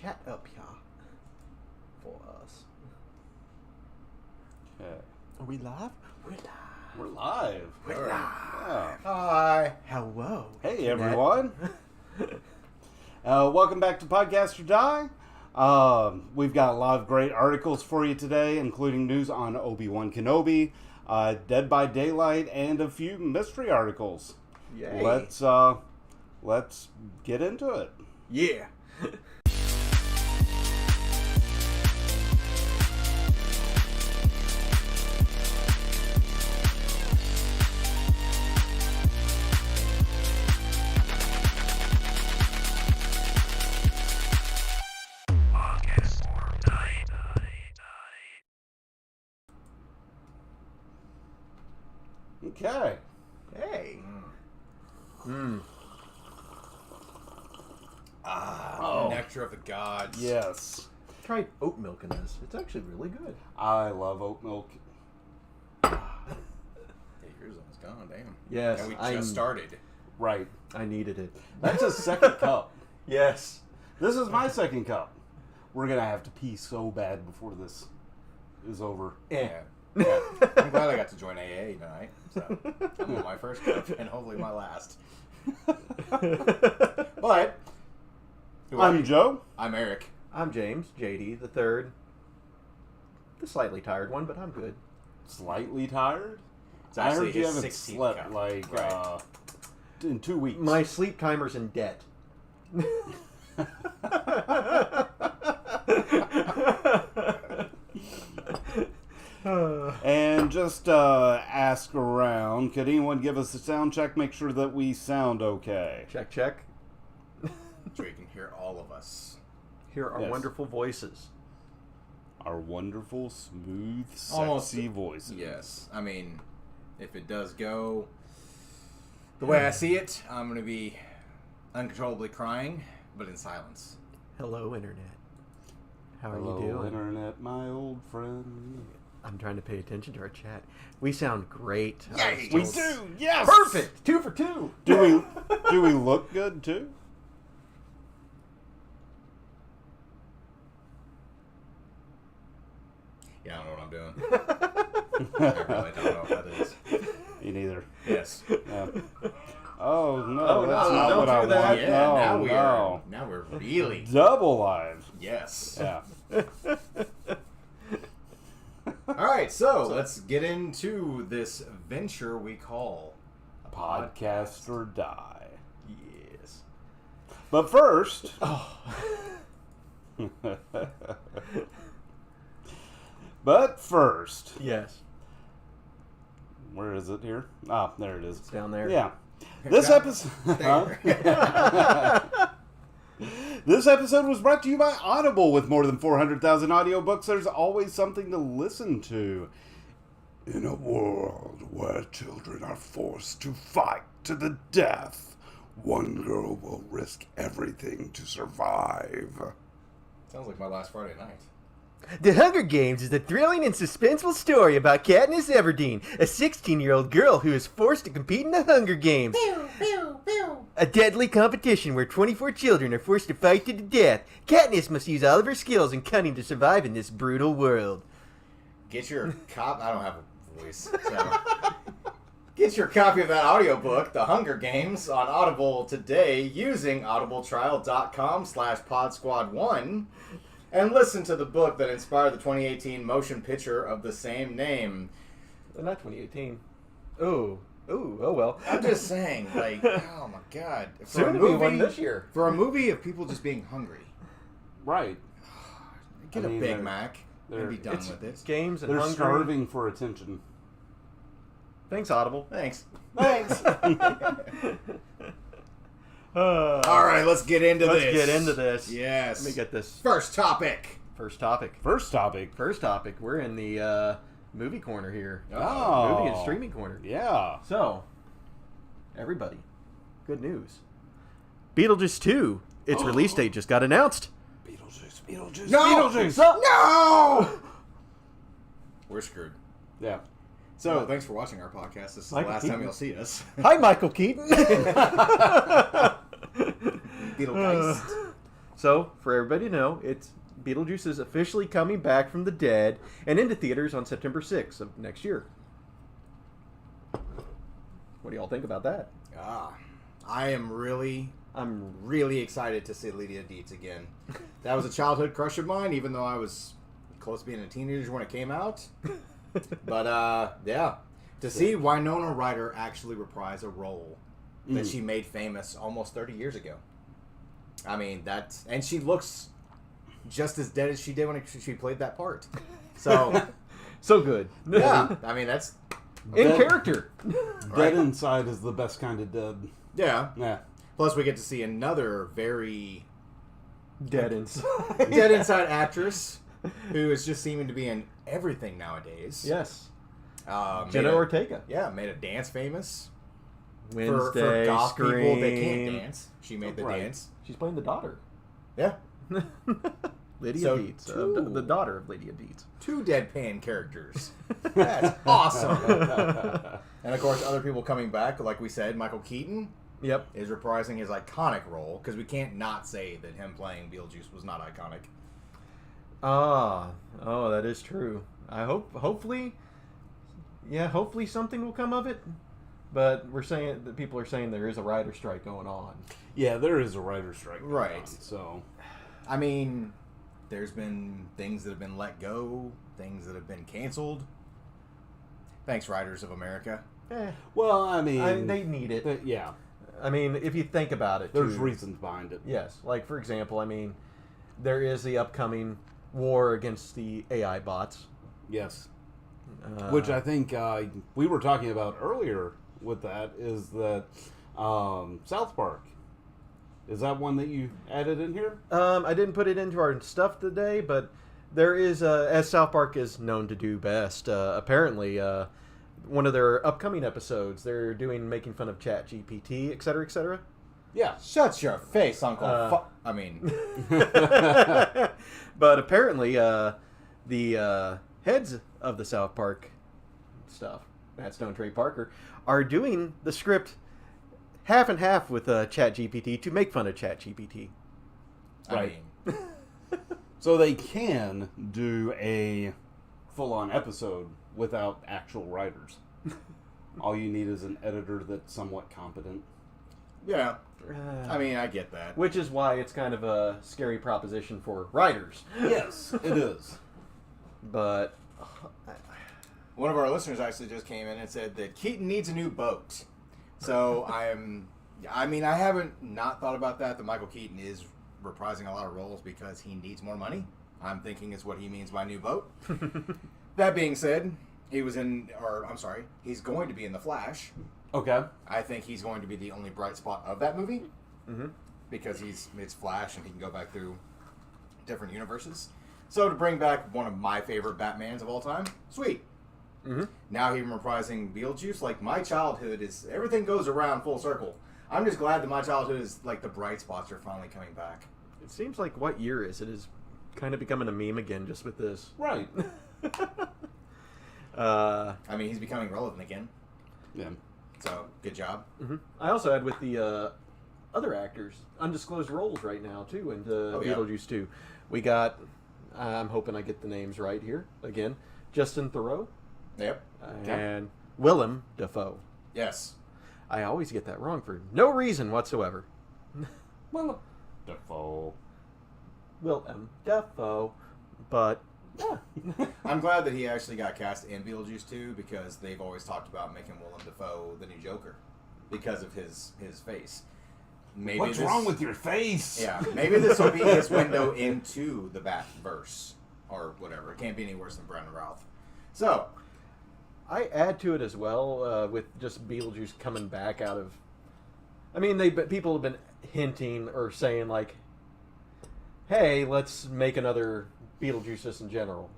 chat up here for us. Okay. Are we live? We're live. We're live. Yeah. Hi. Hello. Hey, everyone. Welcome back to Podcast or Die. We've got a lot of great articles for you today, including news on Obi-Wan Kenobi, Dead by Daylight, and a few mystery articles. Yay. Let's get into it. Yeah. Okay. Hey. Nectar of the gods. Yes. Tried oat milk in this. It's actually really good. I love oat milk. Hey, yours almost gone, damn. Yes. And we just started. Right. I needed it. That's a second cup. Yes. This is my second cup. We're going to have to pee so bad before this is over. Eh. Yeah. I'm glad I got to join AA tonight. So I'm on my first cup and hopefully my last. But who are I'm you? Joe. I'm Eric. I'm James, JD, the third. The slightly tired one, but I'm good. Slightly tired? It's I actually heard you his haven't 16th slept cup. like Right. in 2 weeks. My sleep timer's in debt. And just ask around. Could anyone give us a sound check? Make sure that we sound okay. Check, check. So you can hear all of us. Here are Yes. wonderful voices. Our wonderful, smooth, Almost- sexy voices. Yes. I mean, if it does go the way I see it, I'm going to be uncontrollably crying, but in silence. Hello, Internet. How are Hello, you doing? Internet, my old friend. I'm trying to pay attention to our chat. We sound great. Yay! We do, yes. Perfect. 2 for 2. Do we look good too? Yeah, I don't know what I'm doing. I really don't know what that is. Me neither. Yes. Yeah. Oh no, Oh, that's no, not don't what do I that. want. Yeah, No, now we're really double live. yes. Yeah. All right, so let's get into this venture we call a Podcast or Die. Yes. But first, Yes. where is it here? Ah, there it is. It's down there. Yeah. This episode. This episode was brought to you by Audible. With more than 400,000 audiobooks, there's always something to listen to. In a world where children are forced to fight to the death, one girl will risk everything to survive. Sounds like my last Friday night. The Hunger Games is a thrilling and suspenseful story about Katniss Everdeen, a 16-year-old girl who is forced to compete in the Hunger Games. A deadly competition where 24 children are forced to fight to the death. Katniss must use all of her skills and cunning to survive in this brutal world. Get your I don't have a voice, so get your copy of that audiobook, The Hunger Games, on Audible today using audibletrial.com/podsquad1 and listen to the book that inspired the 2018 motion picture of the same name. Not 2018. Oh well. I'm just saying, like, oh my god. Soon to be one this year. For a movie of people just being hungry, Right. get I mean, a Big they're- Mac and be done It's with it. games and They're hungry. starving for attention. Thanks, Audible. Thanks. Thanks. All right, let's get into Let's this. get into this. Yes. Let me get this First topic. first topic. First topic. First topic. We're in the movie corner here. Oh. Movie and streaming corner. Yeah. So, everybody, good news. Beetlejuice 2, its release date just got announced. Beetlejuice. No! Beetlejuice. No! We're screwed. Yeah. So, thanks for watching our podcast. This is Michael the last Keaton. time you'll see us. Hi, Michael Keaton. Beetlegeist. So, for everybody to know, Beetlejuice is officially coming back from the dead and into theaters on September 6th of next year. What do y'all think about that? I'm really excited to see Lydia Dietz again. That was a childhood crush of mine, even though I was close to being a teenager when it came out. But, yeah. To see Winona Ryder actually reprise a role that she made famous almost 30 years ago. I mean, and she looks just as dead as she did when she played that part. So, so good. Yeah, I mean, that's in character. Dead inside is the best kind of dead. Yeah. Yeah. Plus, we get to see another very dead inside actress who is just seeming to be in everything nowadays. Yes. Jenna Ortega. Yeah, made a dance famous. Wednesday, for goth Scream. people, they can't dance. She made the dance. She's playing the daughter. Yeah. Lydia Dietz, the daughter of Lydia Dietz. 2 deadpan characters. That's awesome. And of course, other people coming back, like we said, Michael Keaton. Yep. Is reprising his iconic role, because we can't not say that him playing Beetlejuice was not iconic. Oh, that is true. Hopefully something will come of it. But people are saying there is a writer's strike going on. Yeah, there is a writer's strike going right on, so I mean, there's been things that have been let go, things that have been canceled. Thanks, Writers of America. Well, I mean, they need it. Yeah. I mean, if you think about it, there's reasons behind it. Yes, like for example, I mean, there is the upcoming war against the AI bots. Yes. Which I think we were talking about earlier with that is that South Park. Is that one that you added in here? I didn't put it into our stuff today, but there is, as South Park is known to do best, apparently, one of their upcoming episodes, they're making fun of ChatGPT, etc., etc. Yeah. Shut your face, Uncle. I mean. But apparently, the heads of the South Park stuff, Matt Stone, Trey Parker, are doing the script half and half with ChatGPT to make fun of ChatGPT. Right. So they can do a full-on episode without actual writers. All you need is an editor that's somewhat competent. Yeah. I mean, I get that. Which is why it's kind of a scary proposition for writers. Yes, it is. But one of our listeners actually just came in and said that Keaton needs a new boat. So I haven't not thought about that Michael Keaton is reprising a lot of roles because he needs more money. I'm thinking is what he means by new boat. That being said, he's going to be in The Flash. Okay. I think he's going to be the only bright spot of that movie. Mm-hmm. Because it's Flash and he can go back through different universes. So to bring back one of my favorite Batmans of all time, sweet. Mm-hmm. Now he's reprising Beetlejuice. Like, my childhood is, everything goes around full circle. I'm just glad that my childhood is, like, the bright spots are finally coming back. It seems like what year is it? Is kind of becoming a meme again just with this. Right. I mean, he's becoming relevant again. Yeah. So, good job. Mm-hmm. I also had with the other actors, undisclosed roles right now, too, in Beetlejuice 2. We got, I'm hoping I get the names right here, again, Justin Theroux. Yep. And Willem Dafoe. Yes. I always get that wrong for no reason whatsoever. Willem Dafoe. Willem Dafoe. But, yeah. I'm glad that he actually got cast in Beetlejuice 2 because they've always talked about making Willem Dafoe the new Joker because of his face. Maybe What's wrong with your face? Yeah, maybe this will be his window into the Batverse or whatever. It can't be any worse than Brandon Routh. So, I add to it as well with just Beetlejuice coming back out of. I mean, people have been hinting or saying like, "Hey, let's make another Beetlejuice just in general."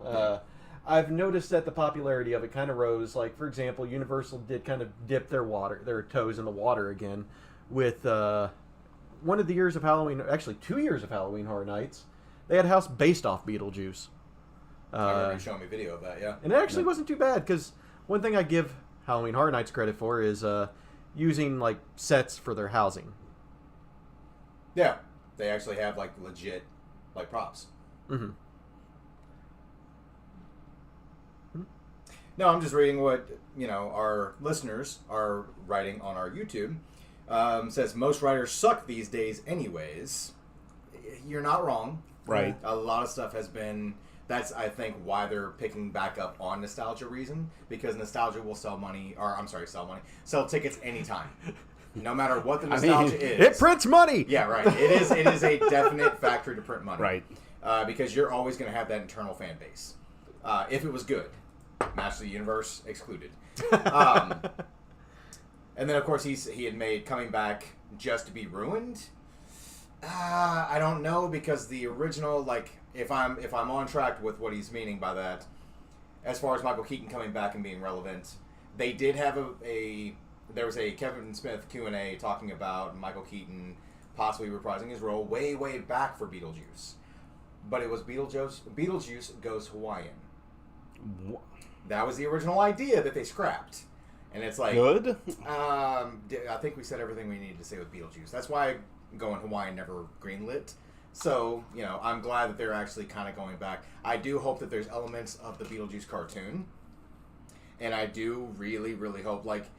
I've noticed that the popularity of it kind of rose. Like, for example, Universal did kind of dip their toes in the water again with one of the years of Halloween, actually 2 years of Halloween Horror Nights. They had a house based off Beetlejuice. I remember you showing me a video of that, yeah. And it actually wasn't too bad because one thing I give Halloween Horror Nights credit for is using like sets for their housing. Yeah. They actually have like legit like props. Mm-hmm. No, I'm just reading what our listeners are writing on our YouTube. Says most writers suck these days, anyways. You're not wrong. Right. A lot of stuff has been. That's I think why they're picking back up on nostalgia reason, because nostalgia will sell tickets anytime, no matter what the nostalgia is. It prints money. Yeah, right. It is a definite factory to print money. Right. Because you're always going to have that internal fan base. If it was good. Master of the Universe excluded. And then, of course, he had made Coming Back Just to Be Ruined. I don't know, because the original, like, if I'm on track with what he's meaning by that, as far as Michael Keaton coming back and being relevant, they did have there was a Kevin Smith Q&A talking about Michael Keaton possibly reprising his role way, way back for Beetlejuice. But it was Beetlejuice Goes Hawaiian. What? That was the original idea that they scrapped. And it's like... Good? I think we said everything we needed to say with Beetlejuice. That's why Going Hawaiian never greenlit. So, I'm glad that they're actually kind of going back. I do hope that there's elements of the Beetlejuice cartoon. And I do really, really hope, like,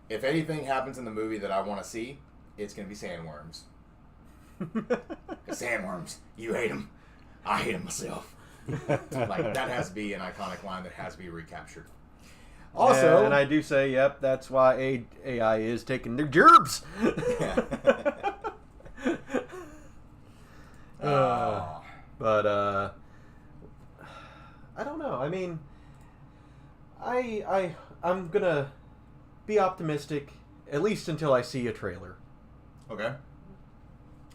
if anything happens in the movie that I want to see, it's going to be sandworms. Sandworms. You hate them. I hate them myself. Like, that has to be an iconic line that has to be recaptured. Also, and I do say, yep, that's why AI is taking their jobs. But I don't know. I mean, I'm gonna be optimistic at least until I see a trailer. Okay.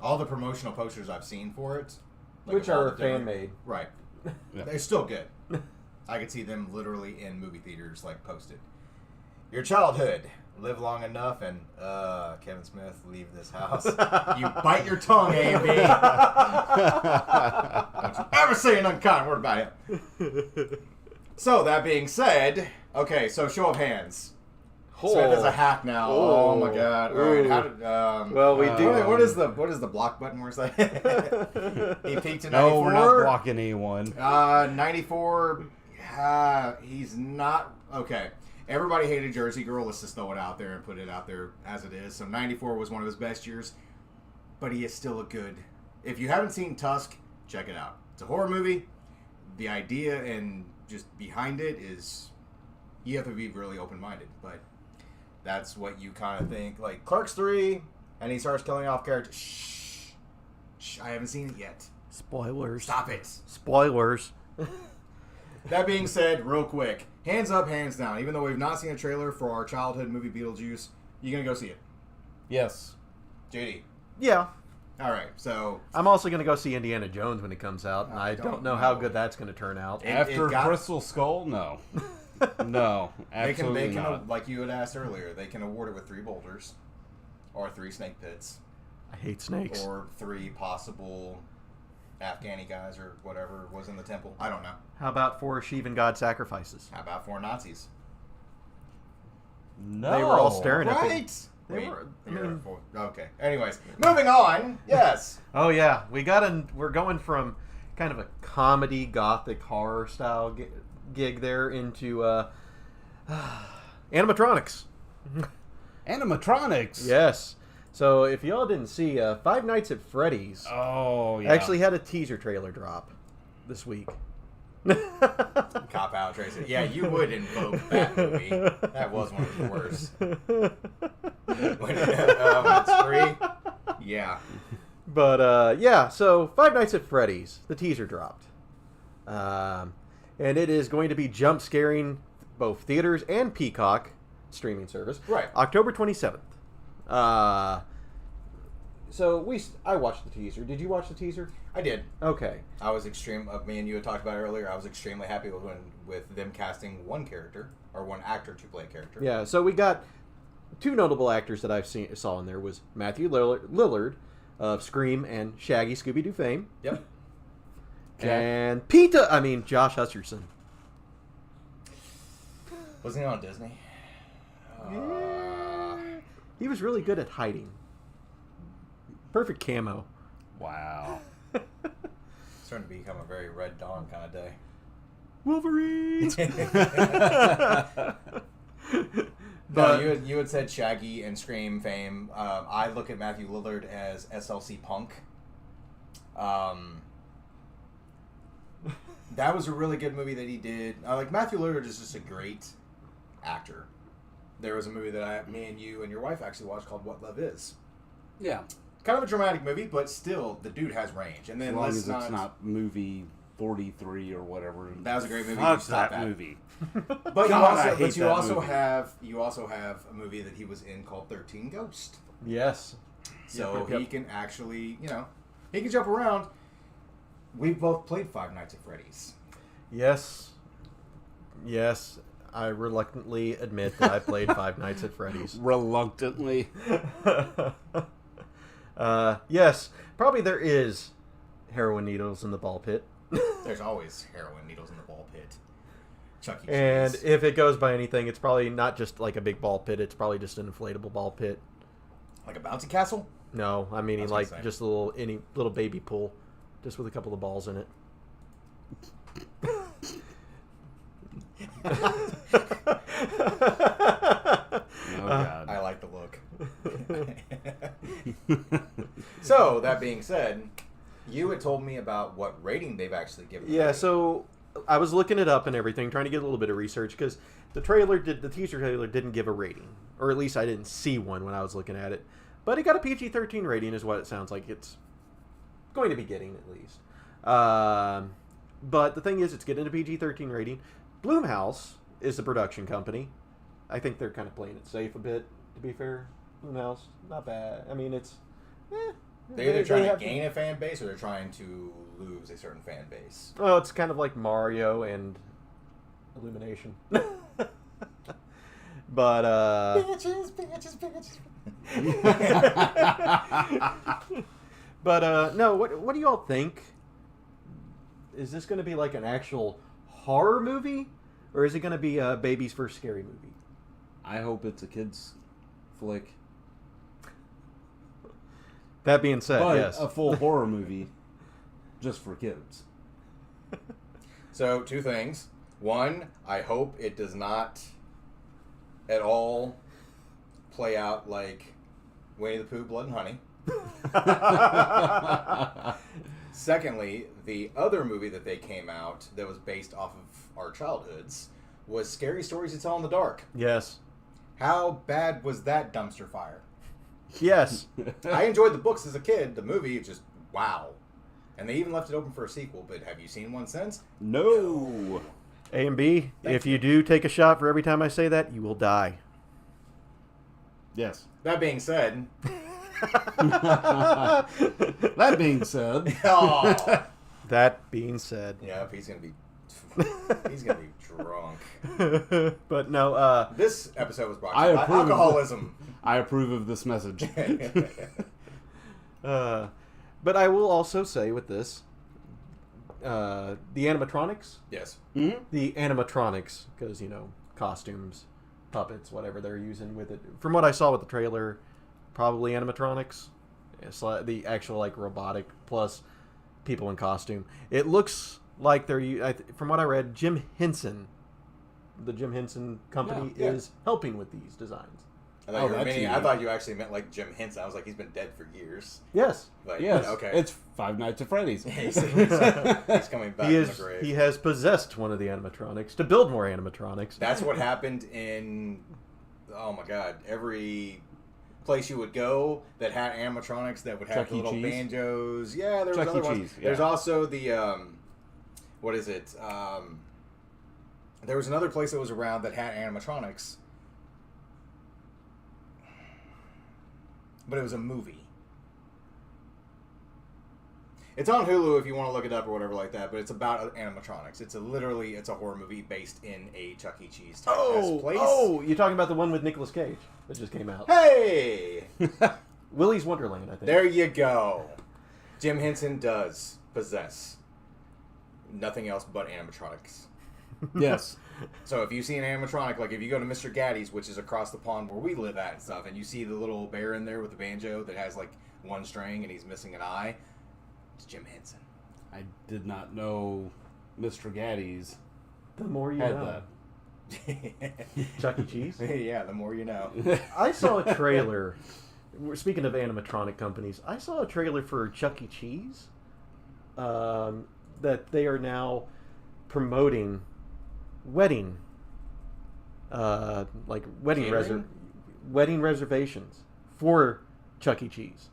All the promotional posters I've seen for it, like which of all are the different- fan made. right? Yeah. They're still good. I could see them literally in movie theaters, like posted. Your childhood, live long enough, and Kevin Smith, leave this house. You bite your tongue, A and B. Don't you ever say an unkind word about him. So that being said, okay, so show of hands. Smith is a hack now. Oh my god! All right, how did? Well, we do. What is the block button? Where's that? He peaked in 94. No, we're not blocking anyone. 94. He's not okay. Everybody hated Jersey Girl. Let's just throw it out there and put it out there as it is. So 94 was one of his best years, but he is still a good. If you haven't seen Tusk, check it out. It's a horror movie. The idea and just behind it is, you have to be really open-minded, but that's what you kind of think. Like Clerks 3, and he starts killing off characters. Shh, I haven't seen it yet. Spoilers. Stop it. Spoilers. That being said, real quick, hands up, hands down. Even though we've not seen a trailer for our childhood movie Beetlejuice, you gonna go see it? Yes. JD. Yeah. All right, so I'm also going to go see Indiana Jones when it comes out, and I don't know how good that's going to turn out. After Crystal Skull, no. No, absolutely they can, not. like you had asked earlier, they can award it with 3 boulders, or 3 snake pits, I hate snakes. or 3 possible Afghani guys or whatever was in the temple. I don't know. How about 4 Shivan god sacrifices? How about 4 Nazis? No. They were all staring at me. Right? They were. I mean, Okay. Anyways, moving on. Yes. oh yeah, we're going from kind of a comedy gothic horror style gig there into animatronics. Animatronics. Yes. So if y'all didn't see, Five Nights at Freddy's Oh, yeah. actually had a teaser trailer drop this week. Cop out, Tracy. Yeah, you would invoke that movie. That was one of the worst. When it's 3, yeah. But yeah, so Five Nights at Freddy's, the teaser dropped, and it is going to be jump scaring both theaters and Peacock streaming service. Right. October 27th. So I watched the teaser. Did you watch the teaser? I did. Okay. I was me and you had talked about it earlier. I was extremely happy with them casting one character or one actor to play a character. Yeah. So we got 2 notable actors that saw in there was Matthew Lillard of Scream and Shaggy Scooby-Doo fame. Yep. And Josh Hutcherson. Wasn't he on Disney? He was really good at hiding. Perfect camo. Wow. It's starting to become a very Red Dawn kind of day. Wolverine. No, you had said Shaggy and Scream fame. I look at Matthew Lillard as SLC Punk. That was a really good movie that he did. Like Matthew Lillard is just a great actor. There was a movie that me and you and your wife actually watched called What Love Is. Yeah. Kind of a dramatic movie, but still, the dude has range. And then As long as it's not movie 43 or whatever. That was a great movie. Fuck that movie. But God, you also have a movie that he was in called 13 Ghost. Yes. So Yep. he can actually, he can jump around. We've both played Five Nights at Freddy's. Yes. I reluctantly admit that I played Five Nights at Freddy's. Reluctantly. Yes. Probably there is heroin needles in the ball pit. There's always heroin needles in the ball pit. Chuck E. Cheese. And if it goes by anything, it's probably not just like a big ball pit. It's probably just an inflatable ball pit. Like a bouncy castle? No, I mean was like gonna say. just a little baby pool, just with a couple of balls in it. Oh, God. I like the look. So, that being said, you had told me about what rating they've actually given the Yeah, movie. so I was looking it up and everything, trying to get a little bit of research because the teaser trailer didn't give a rating, or at least I didn't see one when I was looking at it. But it got a PG-13 rating, is what it sounds like it's going to be getting at least. But the thing is, it's getting a PG-13 rating. Blumhouse is the production company. I think they're kind of playing it safe a bit, to be fair. Blumhouse, not bad. I mean, it's... They're either trying to gain a fan base or they're trying to lose a certain fan base. Well, it's kind of like Mario and Illumination. But, Bitches. But, no, what do you all think? Is this going to be like an actual horror movie? Or is it going to be a baby's first scary movie? I hope it's a kid's flick. That being said, But yes. a full horror movie just for kids. So, two things. One, I hope it does not at all play out like Winnie the Pooh, Blood and Honey. Secondly, the other movie that they came out that was based off of our childhoods was Scary Stories to Tell in the Dark. Yes. How bad was that dumpster fire? Yes. I enjoyed the books as a kid. The movie, just wow. And they even left it open for a sequel, but have you seen one since? No. A and B, if you do take a shot for every time I say that, you will die. Yes. That being said... That being said... Oh. That being said. Yeah, he's gonna be drunk. But no, This episode was brought to I you by approve. alcoholism. I approve of this message. but I will also say with this, the animatronics, Yes. Mm-hmm. the animatronics, because costumes, puppets, whatever they're using with it. From what I saw with the trailer, probably animatronics. It's like the actual like robotic plus people in costume. It looks like they're from what I read, Jim Henson, the Jim Henson company, Yeah. is helping with these designs. I thought, I thought you actually meant like Jim Henson. I was like, he's been dead for years. Yes. But, Yes. Okay. It's Five Nights at Freddy's. he's coming back from the grave. He has possessed one of the animatronics to build more animatronics. That's what happened in, oh my god, every place you would go that had animatronics that would have Chuck E. little Cheese? banjos. Yeah, there was Chuck E. other ones. Cheese, yeah. There's also the, what is it? There was another place that was around that had animatronics. But it was a movie. It's on Hulu if you want to look it up or whatever like that, but it's about animatronics. It's a horror movie based in a Chuck E. Cheese type place. Oh, you're talking about the one with Nicolas Cage that just came out. Hey! Willy's Wonderland, I think. There you go. Jim Henson does possess nothing else but animatronics. Yes. So if you see an animatronic, like if you go to Mr. Gaddy's, which is across the pond where we live at and stuff, and you see the little bear in there with the banjo that has like one string and he's missing an eye, It's Jim Henson. I did not know Mr. Gaddy's The more you had know. that. Chuck E. Cheese? Yeah, the more you know. I saw a trailer. Speaking of animatronic companies, I saw a trailer for Chuck E. Cheese that they are now promoting wedding, Catering? wedding reservations for Chuck E. Cheese.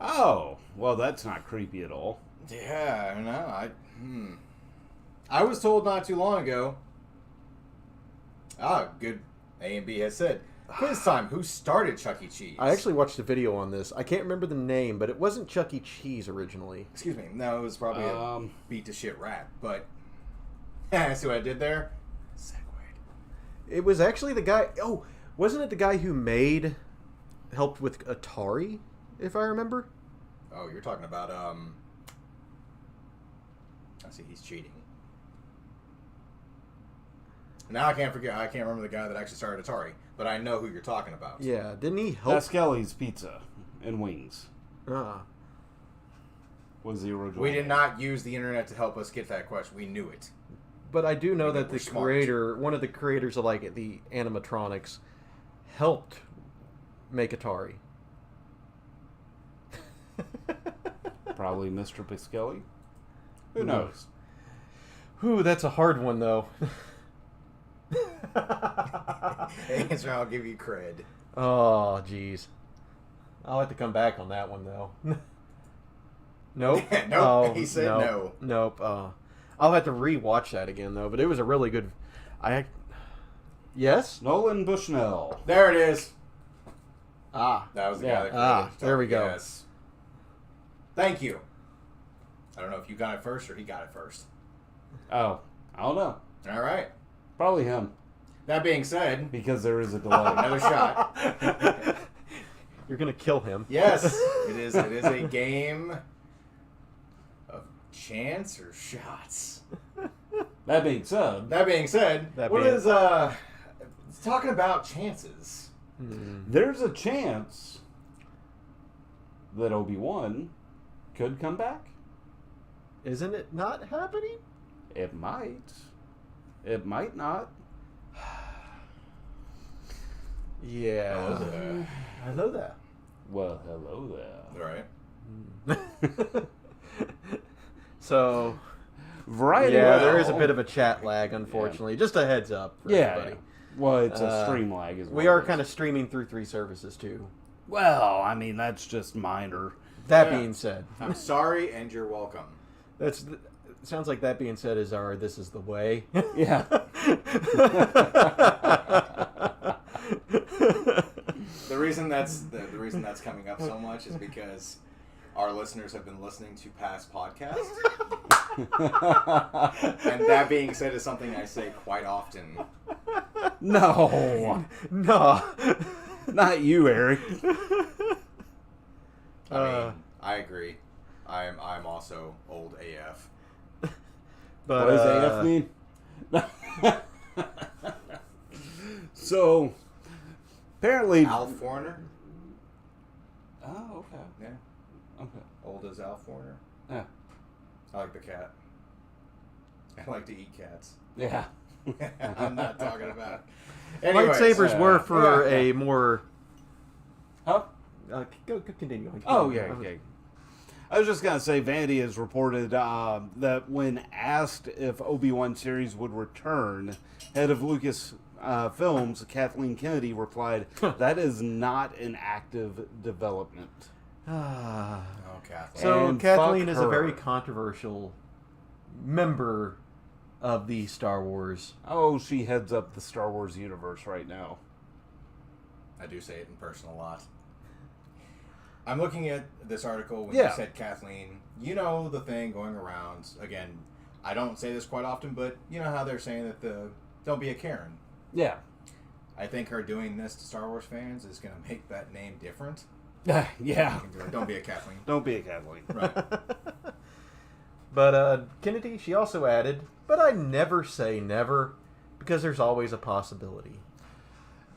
Oh, well, that's not creepy at all. Yeah, no, I was told not too long ago. Good. A and B has said. Quiz time. Who started Chuck E. Cheese? I actually watched a video on this. I can't remember the name, but it wasn't Chuck E. Cheese originally. Excuse me. No, it was probably a beat to shit rap. But see what I did there? Segued. It was actually the guy. Oh, wasn't it the guy who helped with Atari, if I remember? Oh, you're talking about I see he's cheating. Now I can't remember the guy that actually started Atari, but I know who you're talking about. Yeah, didn't he help? Pascali's Pizza and Wings was the original. We did not use the internet to help us get that question. We knew it. But I do know that We're the smart. one of the creators of like the animatronics, helped make Atari. Probably Mr. Pascali. Who knows? Whew, that's a hard one though. Answer, I'll give you cred. Oh, jeez. I'll have to come back on that one though. Nope. Nope. He said no. Nope. I'll have to re-watch that again though. But it was a really good. Yes. Nolan Bushnell. There it is. Ah. That was the Yeah. guy that created Ah, it. there we go. Yes. Thank you. I don't know if you got it first or he got it first. Oh, I don't know. All right. Probably him, That being said, because there is a delay. another shot. You're gonna kill him. Yes, it is. It is a game of chance or shots. That being said, That being said, it's talking about chances. there's a chance that Obi-Wan could come back. Isn't it not happening? It might. It might not. Yeah. Hello there. Well, hello there. Right. So, Right. yeah, well. there is a bit of a chat lag, unfortunately. Just a heads up for everybody. Well, it's a stream lag as well. We are kind of streaming through 3 services too. Well, I mean, that's just minor. That Yeah. being said, I'm sorry, and you're welcome. sounds like that being said is our "This is the way." Yeah. The reason that's coming up so much is because our listeners have been listening to past podcasts, and that being said is something I say quite often. No. No. Not you, Eric. I mean, I agree. I'm also old AF. But, What does AF mean? So, apparently... Al Foreigner? Oh, okay. Yeah. Okay. Old as Al Foreigner. Yeah. I like the cat. I like to eat cats. Yeah. I'm not talking about. Anyways, lightsabers were for yeah. a more. Huh? Go continue. Oh, yeah, yeah. I was just going to say, Vanity has reported that when asked if Obi-Wan series would return, head of Lucas Films, Kathleen Kennedy, replied, that is not an active development. Ah. Oh, Kathleen. So And Kathleen fuck is a very her. controversial member of the Star Wars. Oh, she heads up the Star Wars universe right now. I do say it in person a lot. I'm looking at this article when Yeah. you said Kathleen. You know the thing going around. Again, I don't say this quite often, but you know how they're saying that don't be a Karen. Yeah. I think her doing this to Star Wars fans is going to make that name different. Yeah. Don't be a Kathleen. Don't be a Kathleen. Right. But Kennedy, she also added, but I never say never, because there's always a possibility.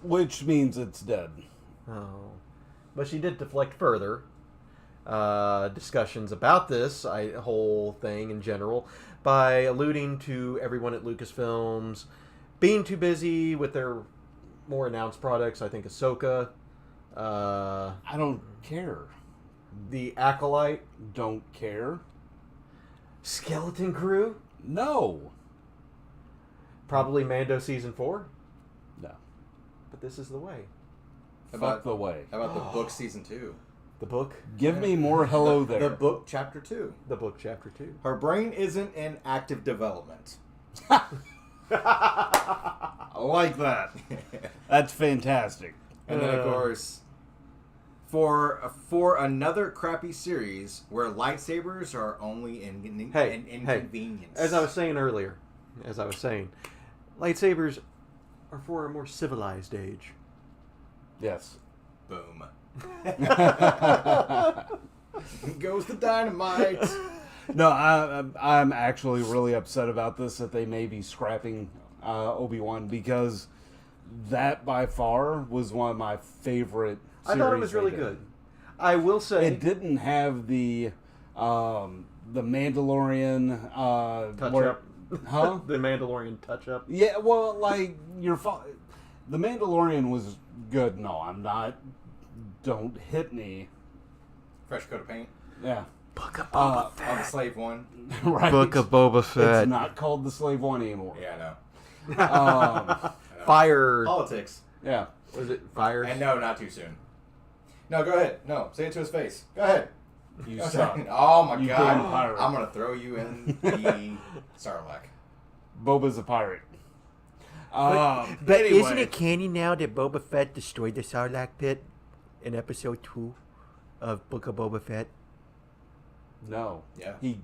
Which means it's dead. Oh. But she did deflect further. discussions about this whole thing in general by alluding to everyone at Lucasfilms being too busy with their more announced products. I think Ahsoka. I don't care. The Acolyte. Don't care. Skeleton Crew. No. Probably Mando Season 4. No. But this is the way. Fuck the way. How about the book Season 2? The book? Give me more hello there. The book Chapter 2. The book Chapter 2. Her brain isn't in active development. I like that. That's fantastic. And then, of course, for another crappy series where lightsabers are only an inconvenience. As I was saying earlier, lightsabers are for a more civilized age. Yes. Boom. Goes the dynamite. No, I'm actually really upset about this, that they may be scrapping Obi-Wan, because that by far was one of my favorite series. I thought it was really good. I will say it didn't have the Mandalorian touch up. Huh? The Mandalorian touch up. Yeah, well, like the Mandalorian was good. No, I'm not. Don't hit me. Fresh coat of paint. Yeah. Book of Boba On the slave one. Right. Book of Boba Fett. It's not called the Slave One anymore. Yeah, I know. Fire. Politics. Yeah. Was it Fire? And no, not too soon. No, go ahead. No, say it to his face. Go ahead. You Go suck. ahead. Oh my You god. damn pirate. I'm gonna throw you in the Sarlacc. Boba's a pirate. But Anyway. isn't it canny now that Boba Fett destroyed the Sarlacc pit in episode 2 of Book of Boba Fett? No. Yeah. He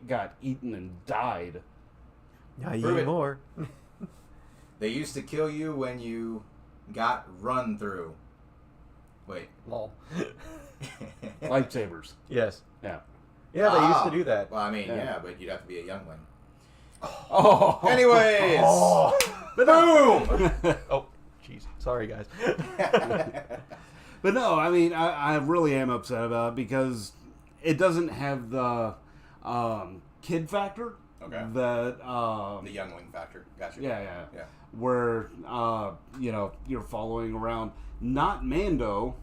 got eaten and died. Not Prove it. anymore. They used to kill you when you got run through. Wait. Lol. Lightsabers. Yes. Yeah. Yeah, they used to do that. Well, I mean, Yeah. yeah, but you'd have to be a youngling. Oh. Anyways. Boom! Oh, jeez. Sorry, guys. But no, I mean, I really am upset about it because it doesn't have the kid factor. Okay. That The youngling factor. Gotcha. yeah. Yeah. Where you're following around not Mando,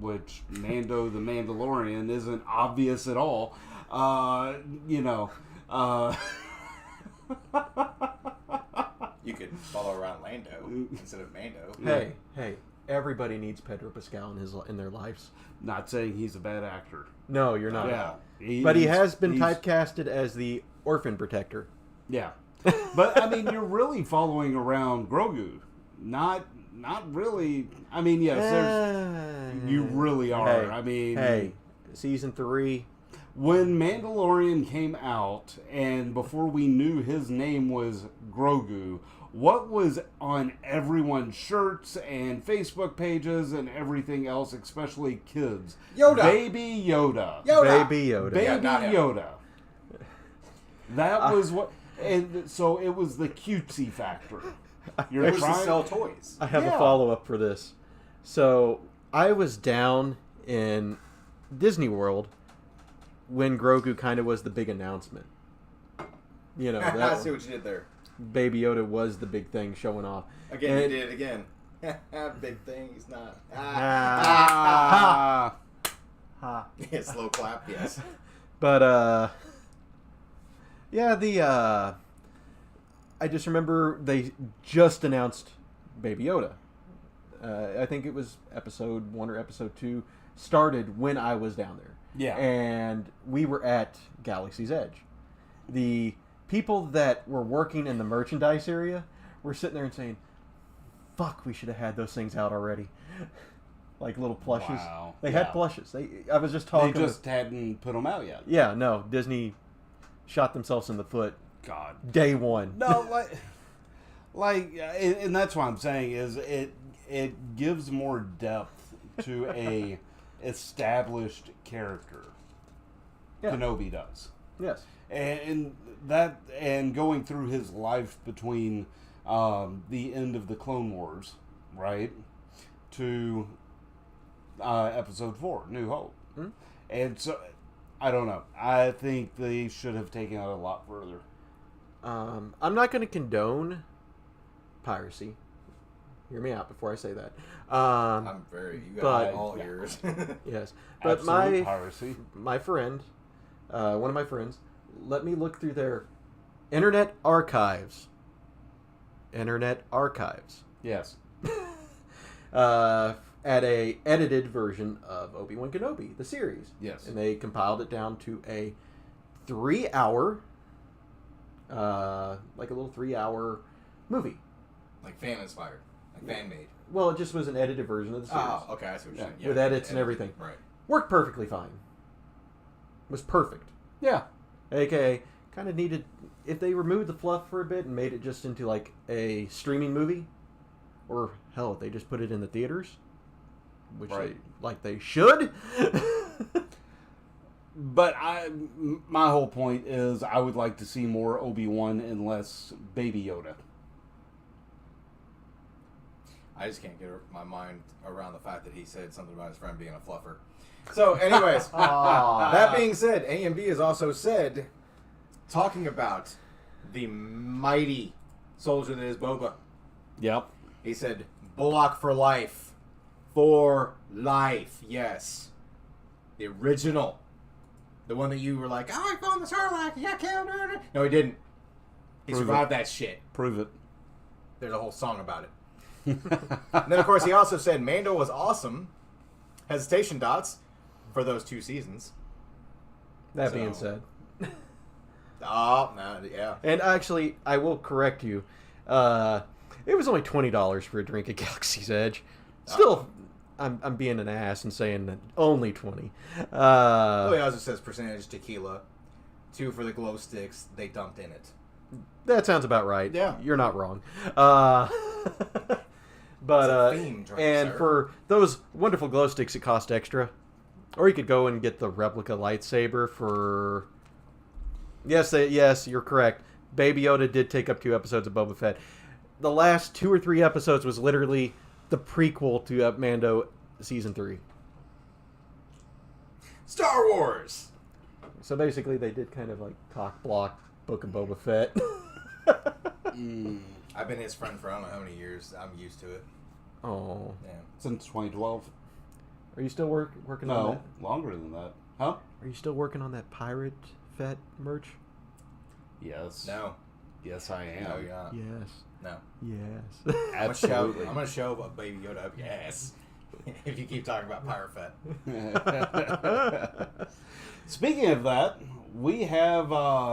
which Mando the Mandalorian isn't obvious at all. You could follow around Lando instead of Mando. Hey, everybody needs Pedro Pascal in their lives. Not saying he's a bad actor. No, you're not. Yeah. But he has been he's- typecasted as the orphan protector. Yeah. But I mean, you're really following around Grogu. Not really. I mean, yes, you really are. Hey, I mean, hey, season 3. when Mandalorian came out, and before we knew his name was Grogu, what was on everyone's shirts and Facebook pages and everything else, especially kids? Yoda. Baby Yoda. Baby Yoda. Baby Yeah, not him. Yoda. That was what, and so it was the cutesy factor. You're It was to trying sell toys. I have Yeah. a follow-up for this. So, I was down in Disney World when Grogu kind of was the big announcement. You know, I that see what you did there. Baby Yoda was the big thing showing off. Again, And- you did it again. Big thing, he's not. Ah. Yeah, slow clap, yes. But, yeah, I just remember they just announced Baby Yoda. I think it was episode 1 or episode 2 started when I was down there. Yeah. And we were at Galaxy's Edge. The people that were working in the merchandise area were sitting there and saying, fuck, we should have had those things out already. Like little plushes. Wow. They Yeah. had plushes. I was just talking. They just hadn't put them out yet. Yeah, no. Disney shot themselves in the foot God. day one. No, and that's what I'm saying is it gives more depth to a established character. Yeah. Kenobi does. Yes. And going through his life between the end of the Clone Wars, right, to episode 4, New Hope, And so, I don't know. I think they should have taken it a lot further. I'm not going to condone piracy. Hear me out before I say that. I'm very. You got all ears. Yes, but Absolute piracy. my friend, one of my friends, let me look through their internet archives. Internet archives. Yes. At a edited version of Obi-Wan Kenobi, the series. Yes. And they compiled it down to a 3-hour, like a little 3-hour movie. Like fan inspired. Like fan made. Well, it just was an edited version of the series. Oh, okay. I see what you're saying. Yeah, with edits and everything. Right. Worked perfectly fine. Was perfect. Yeah. AKA, kind of needed, if they removed the fluff for a bit and made it just into like a streaming movie, or hell, if they just put it in the theaters, which they should. But my whole point is I would like to see more Obi-Wan and less Baby Yoda. I just can't get my mind around the fact that he said something about his friend being a fluffer. So, anyways, that being said, AMV has also said, talking about the mighty soldier that is Boba. Yep. He said, Bullock for life. For life, yes. The original. The one that you were like, oh, I found the Sarlacc, he got killed. No, he didn't. He survived that shit. Prove it. There's a whole song about it. And then, of course, he also said Mando was awesome. Hesitation dots for those 2 seasons. That being said. Oh, no, yeah. And actually, I will correct you. It was only $20 for a drink at Galaxy's Edge. Still, I'm being an ass and saying that only 20. Oh, he also says percentage tequila. 2 for the glow sticks they dumped in it. That sounds about right. Yeah. You're not wrong. But theme drink, and sir. for those wonderful glow sticks, it cost extra. Or you could go and get the replica lightsaber for. Yes, you're correct. Baby Yoda did take up 2 episodes of Boba Fett. The last 2 or 3 episodes was literally the prequel to Mando season 3. Star Wars! So basically, they did kind of like cock block Book of Boba Fett. I've been his friend for I don't know how many years. I'm used to it. Oh. Yeah. Since 2012. Are you still working on No, that? longer than that. Huh? Are you still working on that Pirate Fett merch? Yes. No. Yes, I am. No, you're not. Yes. No. Yes. Absolutely. I'm gonna show a Baby Yoda up your ass if you keep talking about Pirate Fett. Speaking of that, we have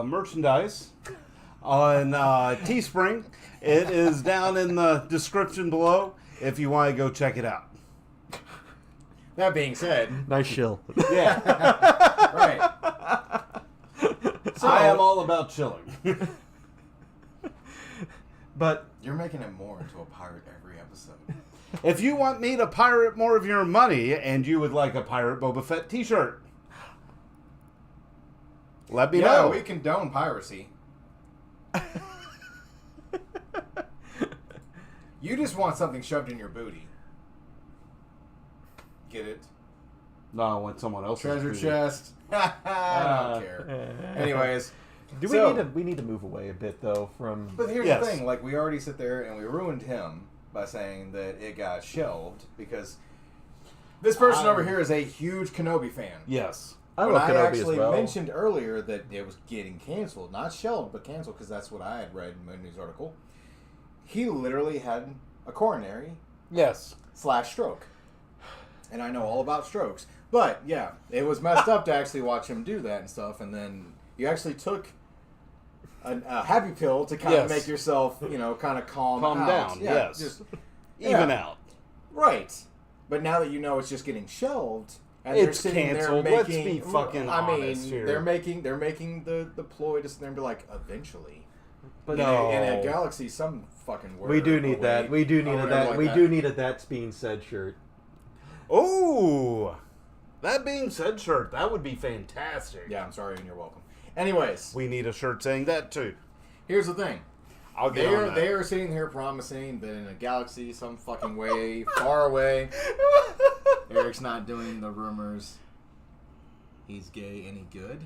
merchandise on Teespring. It is down in the description below if you want to go check it out. That being said, Nice shill. Yeah. right. So, I am all about chilling. But You're making it more into a pirate every episode. If you want me to pirate more of your money and you would like a Pirate Boba Fett t-shirt, let me know. We condone piracy. You just want something shoved in your booty. Get it? No, I want someone else's Treasure booty. chest. I don't care. Anyways. We need to move away a bit though from. But here's Yes. the thing, like we already sit there and we ruined him by saying that it got shelved because this person over here is a huge Kenobi fan. Yes. I When love I Kenobi actually as well. mentioned earlier that it was getting canceled, not shelved, but canceled because that's what I had read in my news article. He literally had a coronary Yes. / stroke. And I know all about strokes. But yeah, it was messed up to actually watch him do that and stuff. And then you actually took a happy pill to kind of Yes. make yourself, kind of calm out. down. Yeah, Yes. just Even out. right. But now that you know it's just getting shelved, and It's they're sitting canceled. there Let's making, be fucking honest here. they're making the ploy to sit there and be like, eventually. But in no. a galaxy, some fucking word. we do need away, that. We do or need a whatever that. like We that. do need a that's being said shirt. Ooh. That being said, shirt, that would be fantastic. Yeah, I'm sorry, and you're welcome. Anyways, We need a shirt saying that too. here's the thing. I'll get on that. They are sitting here promising that in a galaxy some fucking way, far away, Eric's not doing the rumors. he's gay any good?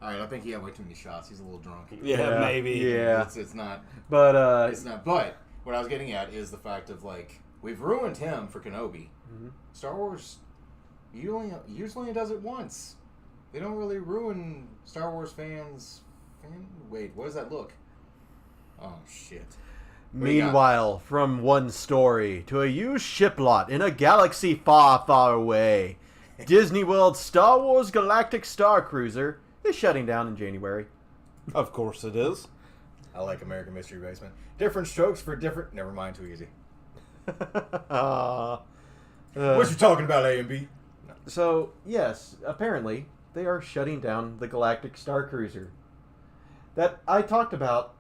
Alright, I think he had way too many shots. He's a little drunk. Yeah, maybe. Yeah. It's not. But, It's not. But what I was getting at is the fact of, like, we've ruined him for Kenobi. Mhm. Star Wars usually does it once. They don't really ruin Star Wars fans. Wait, what does that look? Oh, shit. What do you got? Meanwhile, from one story to a used ship lot in a galaxy far, far away, Disney World's Star Wars Galactic Starcruiser is shutting down in January. Of course it is. I like American Mystery Basement. Different strokes for different... Never mind, too easy. What you talking about, A and B? No. So, yes, apparently, they are shutting down the Galactic Starcruiser. That I talked about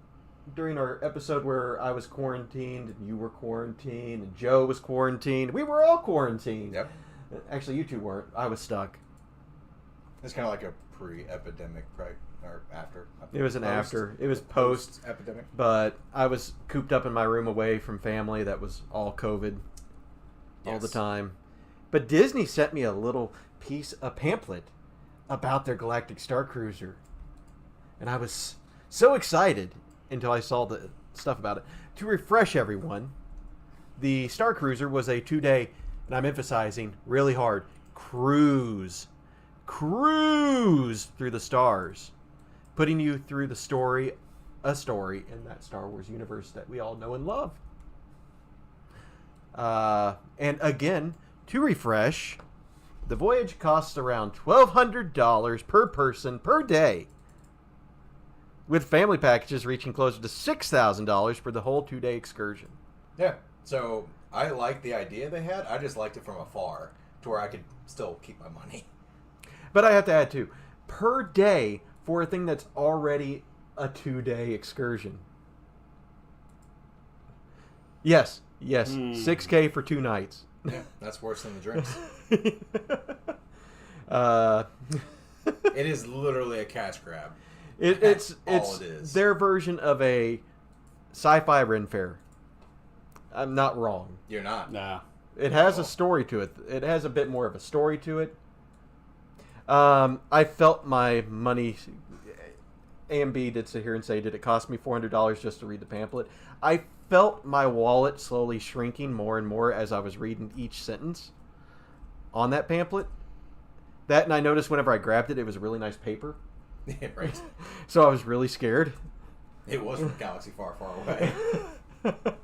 during our episode where I was quarantined, and you were quarantined, and Joe was quarantined. We were all quarantined. Yep. Actually, you two weren't. I was stuck. It's kind of like a pre-epidemic, right? Or after. It was an Post? after. It was post. Epidemic. But I was cooped up in my room away from family that was all COVID all the Yes. time. But Disney sent me a pamphlet about their Galactic Starcruiser. And I was so excited until I saw the stuff about it. To refresh everyone, the Starcruiser was a 2-day, and I'm emphasizing really hard, cruise through the stars, putting you through a story in that Star Wars universe that we all know and love. And again, to refresh, the voyage costs around $1,200 per person per day, with family packages reaching closer to $6,000 for the whole 2-day excursion. Yeah. So I like the idea they had. I just liked it from afar to where I could still keep my money. But I have to add too, per day for a thing that's already a 2-day excursion. Yes, $6K for 2 nights. Yeah, that's worse than the drinks. It is literally a cash grab. It's all it is. Their version of a sci-fi Ren Fair. I'm not wrong. You're not. Nah. It has a story to it. It has a bit more of a story to it. I felt my money. A&B did sit here and say, did it cost me $400 just to read the pamphlet? I felt my wallet slowly shrinking more and more as I was reading each sentence on that pamphlet. That, and I noticed whenever I grabbed it, it was a really nice paper. Yeah, right. So I was really scared. It was from a galaxy far, far away.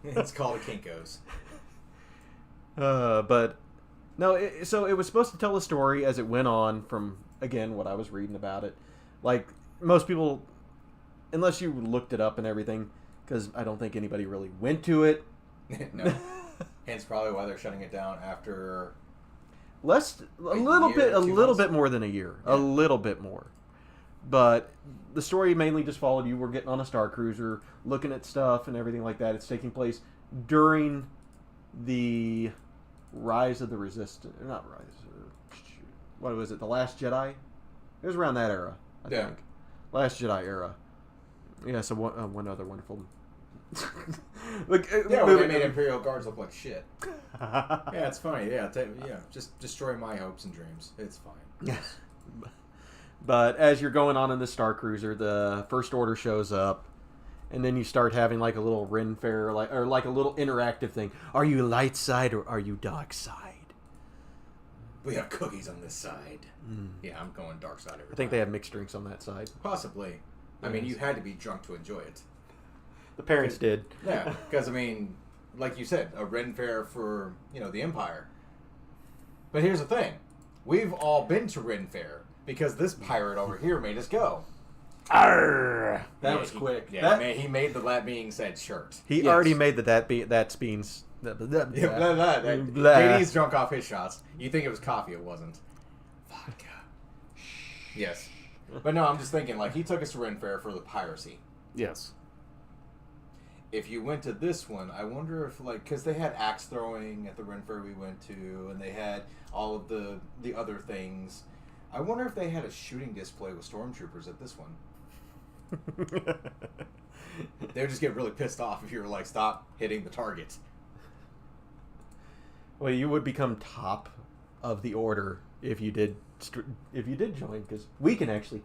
It's called a Kinko's. But no, so it was supposed to tell a story as it went on from, again, what I was reading about it. Like, most people, unless you looked it up and everything, because I don't think anybody really went to it. No. Hence probably why they're shutting it down after A little bit more than a year. Yeah. A little bit more. But the story mainly just followed you. We're getting on a Star Cruiser, looking at stuff and everything like that. It's taking place during the Rise of the Resistance. Not Rise. What was it? The Last Jedi? It was around that era, I think. Last Jedi era. Yeah, so one other wonderful... yeah, well, they made Imperial Guards look like shit. Yeah, it's funny. Yeah, just destroy my hopes and dreams. It's fine. But as you're going on in the Star Cruiser, the First Order shows up, and then you start having like a little Ren Fair, or like a little interactive thing. Are you light side or are you dark side? We have cookies on this side. Yeah, I'm going dark side every time. I think they have mixed drinks on that side. Possibly. I mean, you had to be drunk to enjoy it. The parents did. Yeah, because I mean, like you said, a Ren Fair for the Empire. But here's the thing: we've all been to Ren Fair because this pirate over here made us go. Arrgh! That was quick. He made the that being said shirt. He already made that's beans. JD's drunk off his shots. You think it was coffee? It wasn't. Vodka. Yes, but no, I'm just thinking like he took us to Ren Fair for the piracy. Yes. If you went to this one, I wonder if, because they had axe throwing at the Ren Fair we went to, and they had all of the other things. I wonder if they had a shooting display with stormtroopers at this one. They would just get really pissed off if you were like, stop hitting the target. Well, you would become top of the order if you did join, because we can actually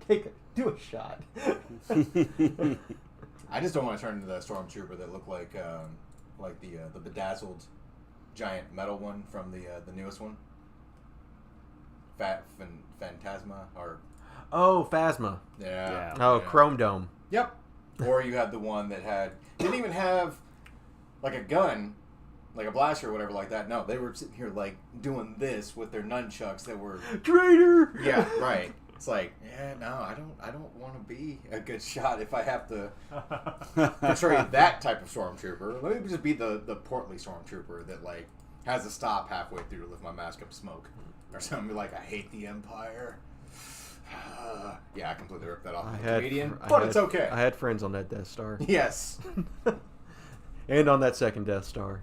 do a shot. I just don't want to turn into that stormtrooper that looked like the bedazzled giant metal one from the newest one. Phantasma or Phasma. yeah. Oh, yeah. Chrome Dome. Yep. Or you had the one that didn't even have like a gun, like a blaster or whatever like that. No, they were sitting here like doing this with their nunchucks that were Traitor. Yeah, right. It's like, no, I don't want to be a good shot if I have to portray that type of stormtrooper. Let me just be the portly stormtrooper that like has to stop halfway through to lift my mask up smoke or something like I hate the Empire. Yeah, I completely ripped that off as a comedian, but it's okay. I had friends on that Death Star. Yes. And on that second Death Star.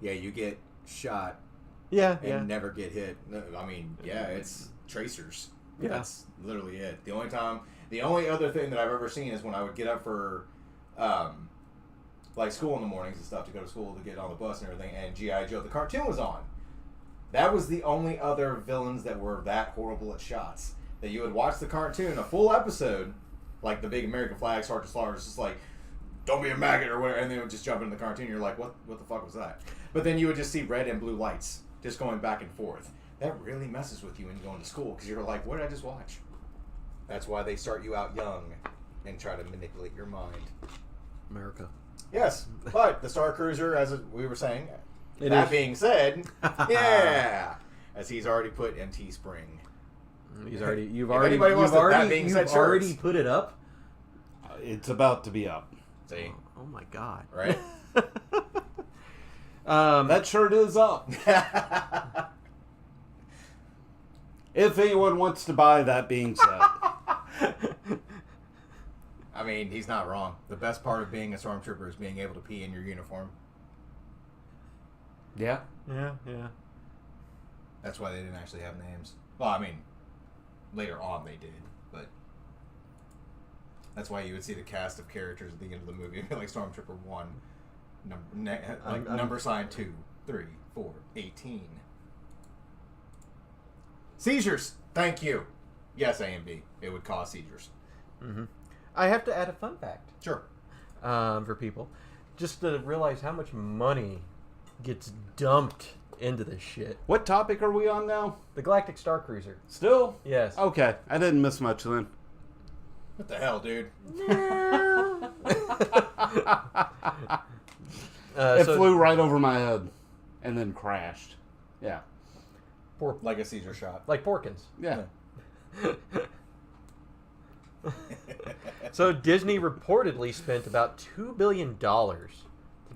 Yeah, you get shot Yeah, and never get hit. I mean, yeah, it's tracers. Yeah. That's literally it. The only other thing that I've ever seen is when I would get up for, like school in the mornings and stuff to go to school to get on the bus and everything, and G.I. Joe the cartoon was on. That was the only other villains that were that horrible at shots. That you would watch the cartoon, a full episode, like the big American flag, Sergeant Slaughter, is just like, don't be a maggot or whatever, and then it would just jump into the cartoon. You're like, what the fuck was that? But then you would just see red and blue lights just going back and forth. That really messes with you when you go into school because you're like, what did I just watch? That's why they start you out young and try to manipulate your mind. America. Yes, but the Starcruiser, as we were saying, It that is. being said, yeah, as he's already put in Teespring. You've already put it up. It's about to be up. See, Oh my god. right? That shirt is up. If anyone wants to buy, that being said. I mean, he's not wrong. The best part of being a stormtrooper is being able to pee in your uniform. Yeah. Yeah. That's why they didn't actually have names. Well, I mean, later on they did, but that's why you would see the cast of characters at the end of the movie, like Stormtrooper 1, number sign 2, 3, 4, 18. Seizures! Thank you! Yes, A and B. It would cause seizures. Mm-hmm. I have to add a fun fact. Sure. For people. Just to realize how much money gets dumped into this shit. What topic are we on now? The Galactic Starcruiser. Still? Yes. Okay. I didn't miss much then. What the hell, dude? It flew right over my head and then crashed. Yeah. Like a seizure shot. Like Porkins. Yeah. So Disney reportedly spent about $2 billion to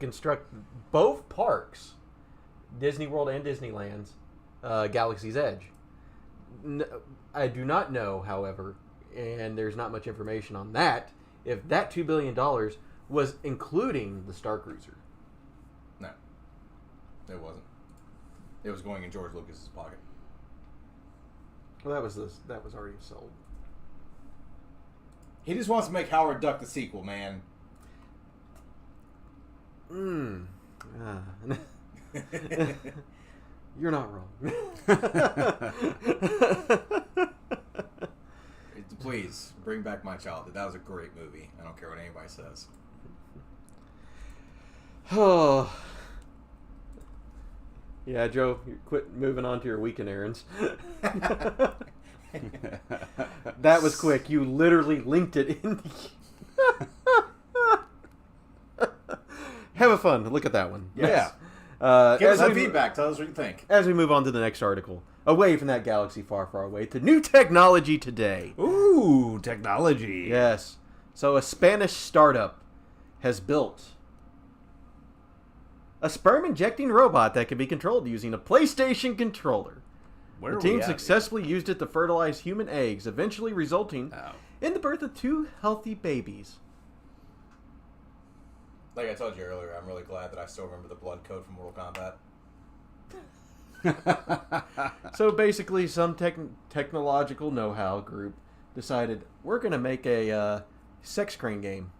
construct both parks, Disney World and Disneyland's Galaxy's Edge. I do not know, however, and there's not much information on that, if that $2 billion was including the Starcruiser. No. It wasn't. It was going in George Lucas's pocket. Well, that was already sold. He just wants to make Howard Duck the sequel, man. You're not wrong. Please, bring back my childhood. That was a great movie. I don't care what anybody says. Oh. Yeah, Joe, you quit moving on to your weekend errands. That was quick. You literally linked it in Have a fun. Look at that one. Yes. Yeah. Give us some feedback. Tell us what you think. As we move on to the next article, away from that galaxy far, far away, to new technology today. Ooh, technology. Yes. So a Spanish startup has built a sperm-injecting robot that can be controlled using a PlayStation controller. Where The are team we at successfully used it to fertilize human eggs, eventually resulting here? in the birth of 2 healthy babies. Like I told you earlier, I'm really glad that I still remember the blood code from Mortal Kombat. So basically, some technological know-how group decided, we're going to make a sex crane game.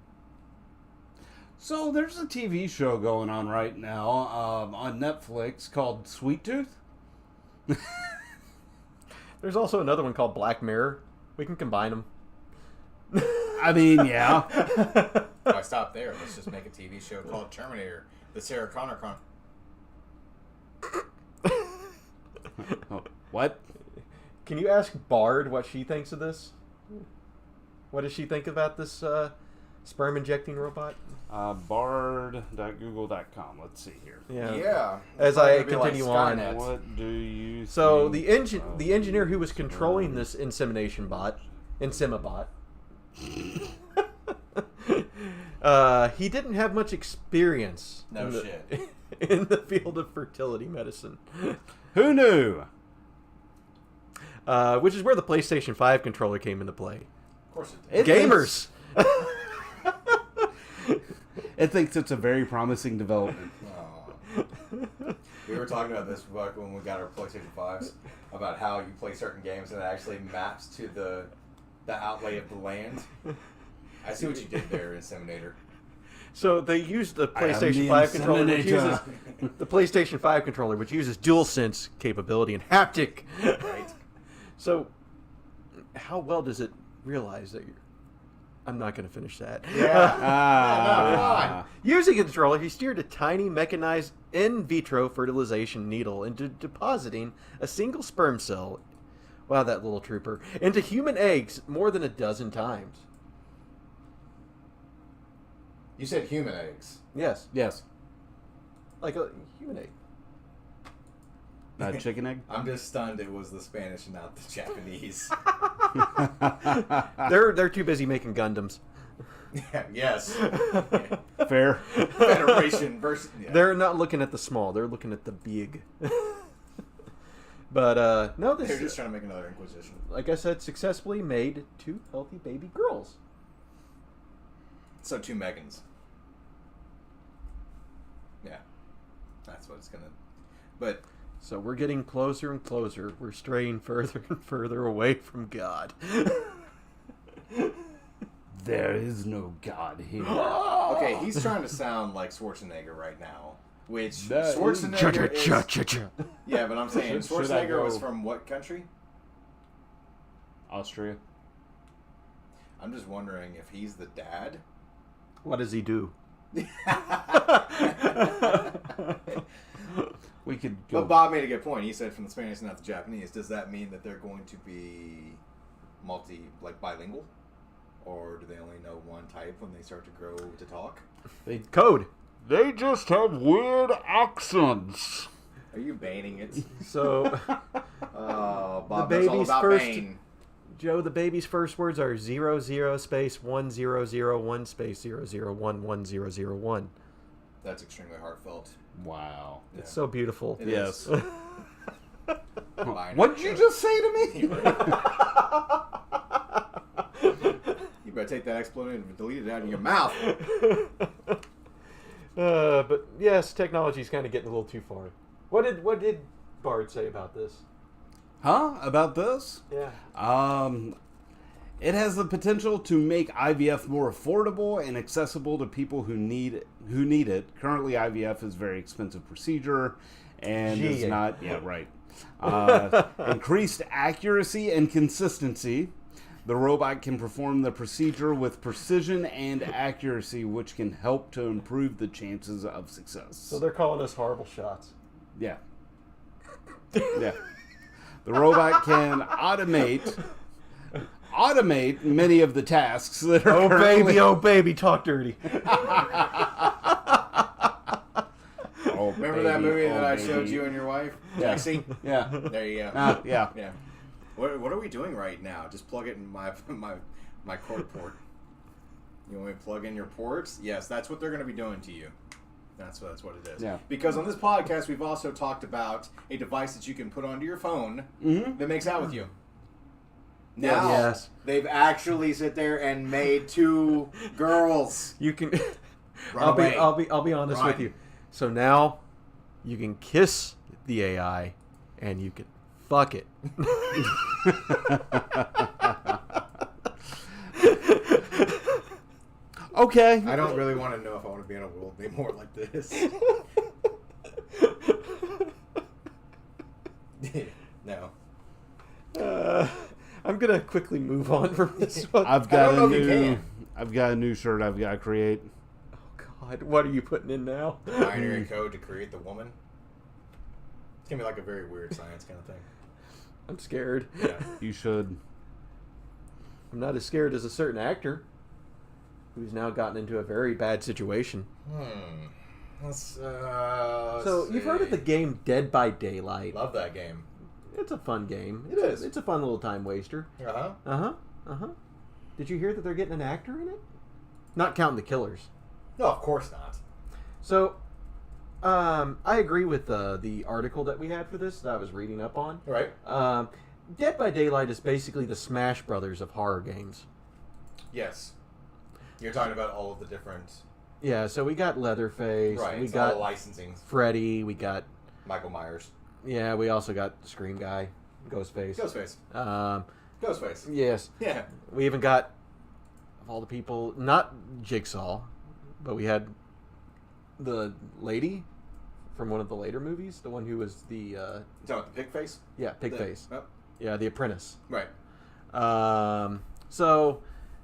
So there's a TV show going on right now on Netflix called Sweet Tooth. There's also another one called Black Mirror. We can combine them. I mean, yeah. Why stop there? Let's just make a TV show called Terminator. The Sarah Connor What? Can you ask Bard what she thinks of this? What does she think about this sperm injecting robot? Bard.google.com. Let's see here. Yeah. As I continue on. What do you So think the engineer who was controlling this Inseminabot, he didn't have much experience. In the field of fertility medicine. Who knew? Which is where the PlayStation 5 controller came into play. Of course it Gamers. It thinks it's a very promising development. We were talking about this when we got our PlayStation 5s, about how you play certain games and it actually maps to the outlay of the land. I see what you did there, Inseminator. So they used the PlayStation 5 controller, which uses the PlayStation 5 controller, which uses DualSense capability and haptic. Right. So, how well does it realize that you're... I'm not going to finish that. Yeah. Using a controller, he steered a tiny mechanized in vitro fertilization needle into depositing a single sperm cell, wow, that little trooper, into human eggs more than a dozen times. You said human eggs. Yes. Yes. Like a human egg. Not chicken egg? I'm just stunned it was the Spanish and not the Japanese. They're too busy making Gundams. Yeah, yes. Fair. Federation versus... Yeah. They're not looking at the small, they're looking at the big. But, no, They're just trying to make another Inquisition. like I said, successfully made 2 healthy baby girls. So 2 Megans. Yeah. That's what it's gonna... But... So we're getting closer and closer. We're straying further and further away from God. There is no God here. Okay, he's trying to sound like Schwarzenegger right now. Which Schwarzenegger is... Yeah, but I'm saying Should I Schwarzenegger go- was from what country? Austria. I'm just wondering if he's the dad. What does he do? We could go. But Bob made a good point. He said from the Spanish and not the Japanese. Does that mean that they're going to be bilingual? Or do they only know one type when they start to grow to talk? Code. They just have weird accents. Are you banning it? So, Oh, The Bob knows all baby's about first- Bane. Joe, the baby's first words are 00 space 1001 space 0011001. That's extremely heartfelt. Wow. It's so beautiful. It Yes. is. What did you just say to me? You better take that expletive and delete it out of your mouth. But yes, technology's kind of getting a little too far. What did Bard say about this? Huh? About this? Yeah. It has the potential to make IVF more affordable and accessible to people who need it. Currently, IVF is a very expensive procedure and is not... Yeah, right. Increased accuracy and consistency. The robot can perform the procedure with precision and accuracy, which can help to improve the chances of success. So they're calling us horrible shots. Yeah. Yeah. The robot can automate many of the tasks that are Oh baby, talk dirty. Remember that movie that I showed you and your wife? Yeah. Taxi? Yeah. There you go. Yeah. Yeah. What are we doing right now? Just plug it in my cord port. You want me to plug in your ports? Yes, that's what they're going to be doing to you. That's what it is. Yeah. Because on this podcast, we've also talked about a device that you can put onto your phone that makes out with you. Now, Yes. they've actually sit there and made 2 girls. You can. Run away. I'll be honest with Run. you. So now, you can kiss the AI, and you can fuck it. Okay. I don't really want to know if I want to be in a world anymore like this. No. I'm gonna quickly move on from this one. I've got a new shirt I've got to create. Oh God, what are you putting in now? Binary code to create the woman. It's gonna be like a very weird science kind of thing. I'm scared. Yeah. You should. I'm not as scared as a certain actor who's now gotten into a very bad situation. So you've heard of the game Dead by Daylight? Love that game. It's a fun game. It is. It's a fun little time waster. Uh-huh. Did you hear that they're getting an actor in it? Not counting the killers. No, of course not. So, I agree with the article that we had for this that I was reading up on. Right. Dead by Daylight is basically the Smash Brothers of horror games. Yes. You're talking about all of the different... Yeah, so we got Leatherface, Right, we it's got all licensing. Freddy, we got... Michael Myers. Yeah, we also got Scream Guy, Ghostface. Ghostface. Yes. Yeah. We even got, of all the people, not Jigsaw, but we had the lady from one of the later movies, the one who was the... You talking about the pig face? Yeah, Pigface. Oh. Yeah, the Apprentice. Right. So,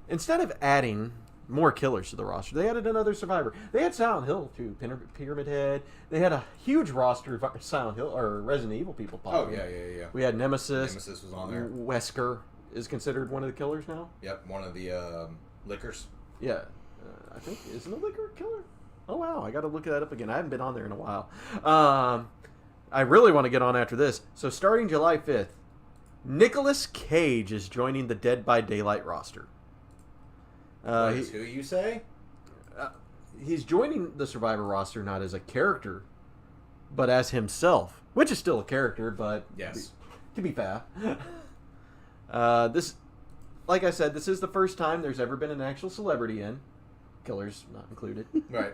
instead of adding more killers to the roster, they added another survivor. They had Silent Hill, too, Pyramid Head. They had a huge roster of Silent Hill, or Resident Evil people popping. Oh, yeah. We had Nemesis. Nemesis was on there. Wesker is considered one of the killers now. Yep, one of the liquors. Yeah. I think, isn't a liquor a killer? Oh, wow. I got to look that up again. I haven't been on there in a while. I really want to get on after this. So, starting July 5th, Nicolas Cage is joining the Dead by Daylight roster. Who you say? He's joining the Survivor roster not as a character, but as himself, which is still a character, but Yes. to be fair. This, like I said, this is the first time there's ever been an actual celebrity in. Killers not included. Right.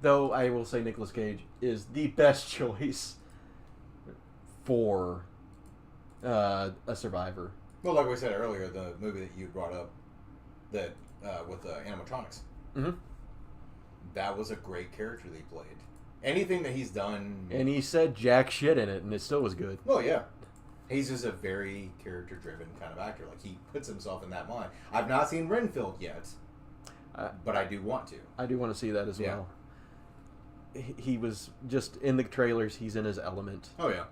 Though I will say Nicolas Cage is the best choice for a survivor. Well, like we said earlier, the movie that you brought up, that with animatronics, that was a great character that he played. Anything that he's done, And he said jack shit in it, and it still was good. well, yeah, he's just a very character-driven kind of actor. Like, he puts himself in that mind. I've not seen Renfield yet, but I do want to. I do want to see that as Yeah. well. He was just in the trailers. He's in his element. Oh yeah,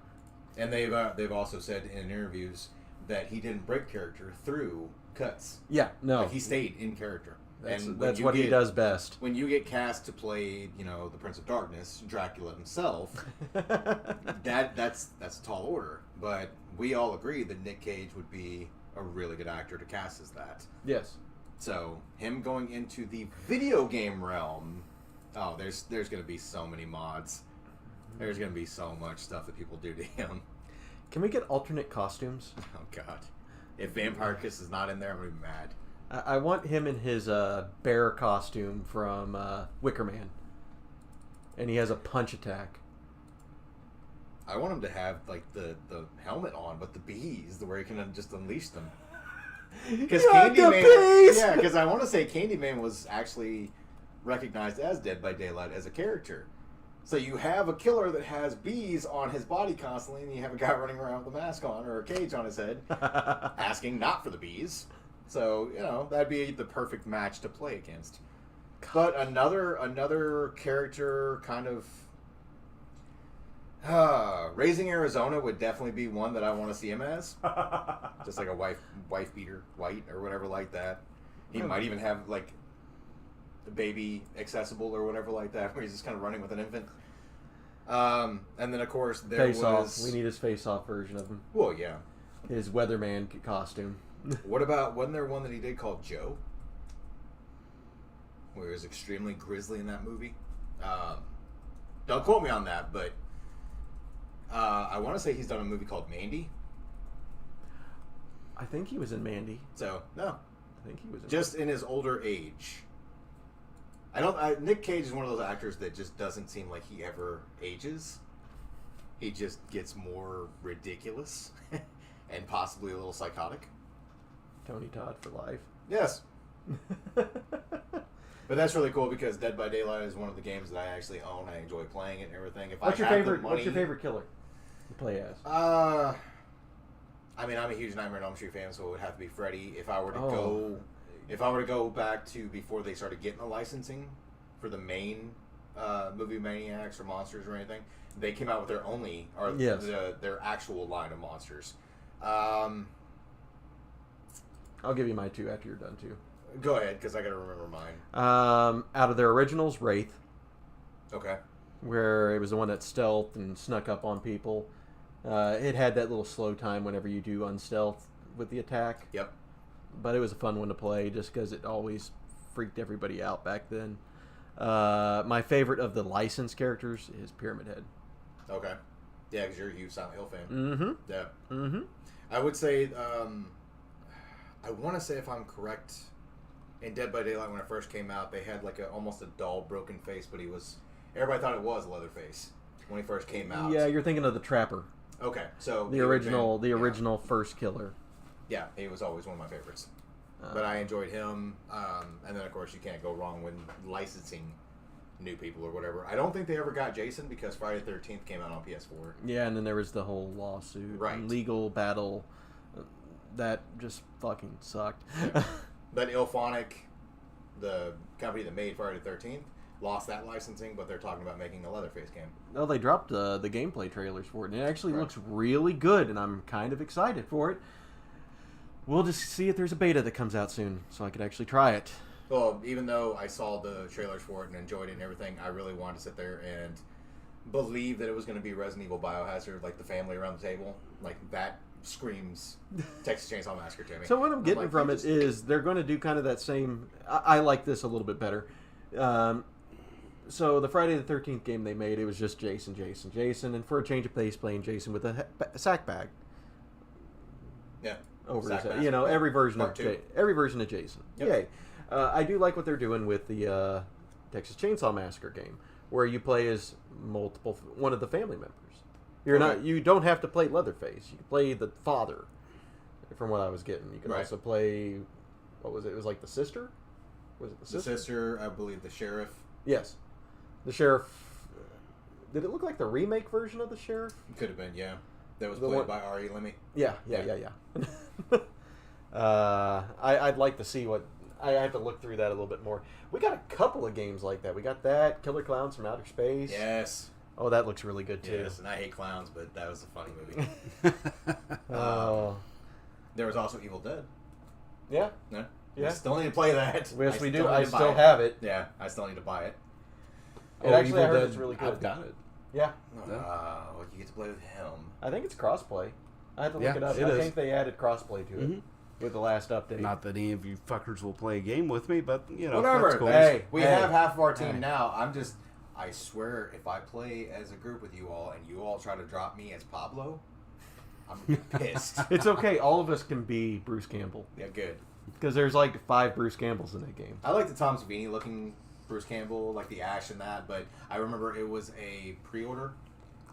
and they've also said in interviews that he didn't break character through cuts. Yeah, no, Like, he stayed in character. that's and when you what he get- does best. When you get cast to play, the Prince of Darkness, Dracula himself, that's a tall order. But we all agree that Nick Cage would be a really good actor to cast as that. Yes. So him going into the video game realm, oh, there's going to be so many mods. There's going to be so much stuff that people do to him. Can we get alternate costumes? Oh God, if Vampire Kiss is not in there, I'm gonna be mad. I want him in his bear costume from Wicker Man, and he has a punch attack. I want him to have like the helmet on, but the bees, where he can just unleash them. Because bees! yeah, because I want to say Candyman was actually recognized as Dead by Daylight as a character. So you have a killer that has bees on his body constantly, and you have a guy running around with a mask on or a cage on his head, asking not for the bees. So that'd be the perfect match to play against. But another character kind of Raising Arizona would definitely be one that I want to see him as. Just like a wife beater, white or whatever like that. He might even have like the baby accessible or whatever like that, where he's just kind of running with an infant. And then of course there Face was. Off. We need his face off version of him. Well, yeah. His weatherman costume. What about, wasn't there one that he did called Joe? Where he was extremely grisly in that movie. Don't quote me on that, but I want to say he's done a movie called Mandy. I think he was in Mandy. So no, I think he was in just in his older age. Nick Cage is one of those actors that just doesn't seem like he ever ages. He just gets more ridiculous and possibly a little psychotic. Tony Todd for life. Yes. But that's really cool because Dead by Daylight is one of the games that I actually own. I enjoy playing it and everything. If What's I your had favorite? the money, What's your favorite killer to play as? I mean, I'm a huge Nightmare on Elm Street fan, so it would have to be Freddy. If I were to go back to before they started getting the licensing for the main movie Maniacs or Monsters or anything, they came out with their their actual line of monsters. I'll give you my 2 after you're done too. Go ahead, because I got to remember mine. Out of their originals, Wraith, Okay. where it was the one that stealthed and snuck up on people. It had that little slow time whenever you do unstealth with the attack. Yep. But it was a fun one to play just because it always freaked everybody out back then. My favorite of the licensed characters is Pyramid Head. Okay. Yeah, because you're a huge Silent Hill fan. Mm-hmm. Yeah. Mm-hmm. I would say, I want to say if I'm correct, in Dead by Daylight when it first came out, they had like almost a doll broken face, but everybody thought it was Leatherface when he first came out. Yeah, you're thinking of the Trapper. Okay, so The original first killer. Yeah, he was always one of my favorites. But I enjoyed him, and then of course you can't go wrong when licensing new people or whatever. I don't think they ever got Jason because Friday the 13th came out on PS4. Yeah, and then there was the whole lawsuit, Right. legal battle that just fucking sucked. Yeah. But Ilphonic, the company that made Friday the 13th, lost that licensing, but they're talking about making a Leatherface game. Well, they dropped the gameplay trailers for it, and it actually Right. looks really good, and I'm kind of excited for it. We'll just see if there's a beta that comes out soon, so I could actually try it. Well, even though I saw the trailers for it and enjoyed it and everything, I really wanted to sit there and believe that it was going to be Resident Evil Biohazard, like the family around the table. Like, that screams Texas Chainsaw Massacre to me. So what I'm getting like, from it is they're going to do kind of that same... I like this a little bit better. So the Friday the 13th game they made, it was just Jason, and for a change of pace, playing Jason with a sack bag. Yeah. Over Sack his head. Mask. You know, every version Part two. of Jason. Yep. Yay. I do like what they're doing with the Texas Chainsaw Massacre game, where you play as one of the family members. You don't have to play Leatherface. You can play the father, from what I was getting. You can also play, what was it? It was like the sister? Was it the sister? The sister, I believe the sheriff. Yes. The sheriff. Did it look like the remake version of the sheriff? Could have been, yeah. That was The played one- by Ari Lemmy. Yeah. I'd like to see what... I have to look through that a little bit more. We got a couple of games like that. We got that, Killer Clowns from Outer Space. Yes. Oh, that looks really good, too. Yes, and I hate clowns, but that was a funny movie. Oh. There was also Evil Dead. Yeah. No? Yeah. I still need to play that. Yes, we do. need I to buy still it. have it. Yeah, I still need to buy it. Actually, I heard Evil it's Dead, really good. I've got it. Yeah. Well, you get to play with him. I think it's crossplay. I have to look Yeah, it up. it I is. think they added crossplay to it Mhm. with the last update. Not that any of you fuckers will play a game with me, but, you know, Whatever. that's cool. Hey. We have half of our team now. I swear, if I play as a group with you all and you all try to drop me as Pablo, I'm pissed. It's okay. All of us can be Bruce Campbell. Yeah, good. Because there's like 5 Bruce Campbells in that game. I like the Tom Savini looking Bruce Campbell, like the ash and that, but I remember it was a pre-order.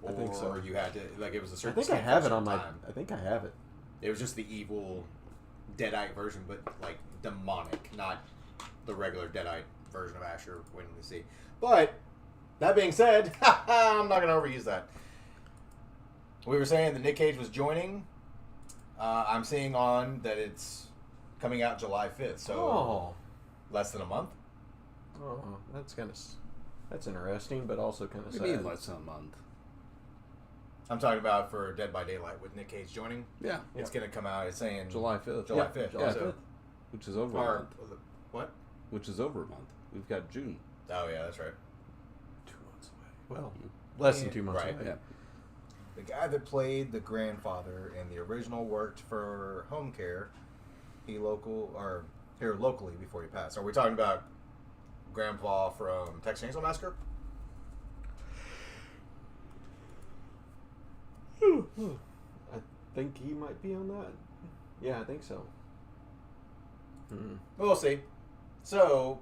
I think so. Or you had to, like, it was a I certain think I stamp have for it a on my... certain time. I think I have it. It was just the evil Deadite version, but like demonic, not the regular Deadite version of Asher when we see. But that being said, I'm not going to overuse that. We were saying that Nick Cage was joining. I'm seeing on that it's coming out July 5th, so less than a month. Oh, that's interesting, but also kind of What do you sad. mean less than a month? I'm talking about for Dead by Daylight with Nick Cage joining. Yeah. It's going to come out. It's saying July 5th. July Yeah, 5th. July so, 5th. Which is over a or, month. what? Which is over a month. We've got June. Oh, yeah, that's right. 2 months away. Well, less than 2 months Right. away. Yeah. The guy that played the grandfather in the original worked for Home Care. Here locally before he passed. Are we talking about Grandpa from Texas Chainsaw Massacre? I think he might be on that. Yeah, I think so. We'll see. So,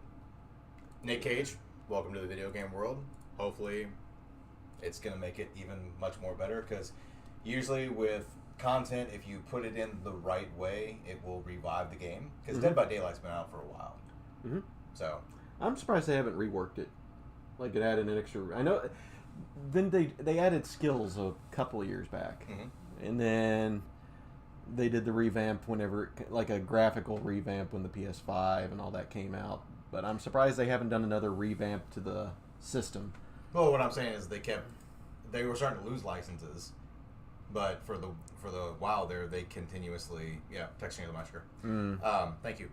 Nick Cage, welcome to the video game world. Hopefully, it's going to make it even much more better, because usually with content, if you put it in the right way, it will revive the game. Because Dead by Daylight's been out for a while. Mm-hmm. So, I'm surprised they haven't reworked it. Like it added an extra. I know. Then they added skills a couple of years back, and then they did the revamp whenever, like a graphical revamp when the PS5 and all that came out. But I'm surprised they haven't done another revamp to the system. Well, what I'm saying is they were starting to lose licenses, but for the while there, they continuously texting you the massacre. Thank you.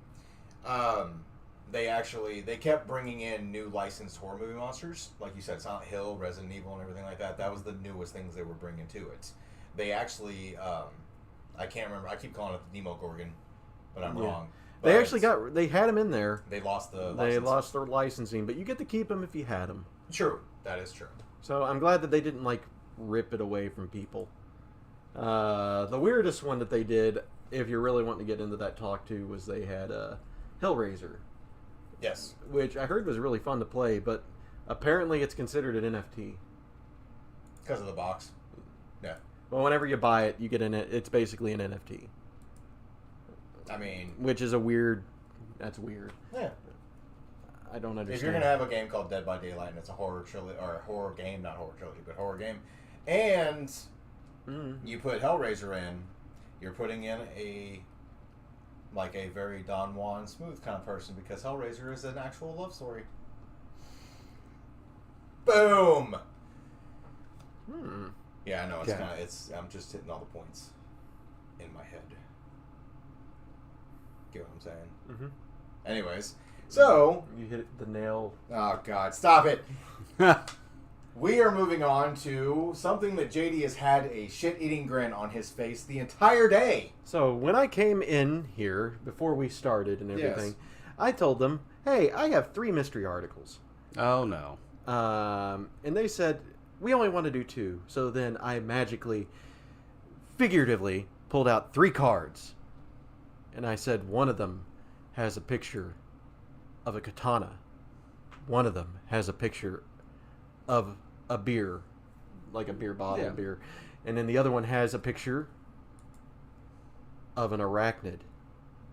They kept bringing in new licensed horror movie monsters, like you said, Silent Hill, Resident Evil, and everything like that. That was the newest things they were bringing to it. They actually, I can't remember. I keep calling it the Demogorgon, but I'm wrong. But they actually they had them in there. They lost the. They lost their licensing, but you get to keep them if you had them. True, that is true. So I'm glad that they didn't like rip it away from people. The weirdest one that they did, if you're really wanting to get into that talk too, was they had Hellraiser. Yes. Which I heard was really fun to play, but apparently it's considered an NFT. Because of the box. Yeah. Well, whenever you buy it, you get it's basically an NFT. I mean... Which is weird. That's weird. Yeah. I don't understand. If you're going to have a game called Dead by Daylight, and it's a horror trilogy, or a horror game, not horror trilogy, but horror game, and you put Hellraiser in, you're putting in a very Don Juan Smooth kind of person, because Hellraiser is an actual love story. Boom! Yeah, I know, I'm just hitting all the points in my head. Get what I'm saying? Anyways, so... You hit the nail. Oh, God, stop it! We are moving on to something that JD has had a shit-eating grin on his face the entire day. So when I came in here, before we started and everything, I told them, hey, I have 3 mystery articles. Oh, no. And they said, we only want to do 2. So then I magically, figuratively, pulled out 3 cards. And I said, one of them has a picture of a katana. One of them has a picture of a beer, like a beer bottle of beer. And then the other one has a picture of an arachnid.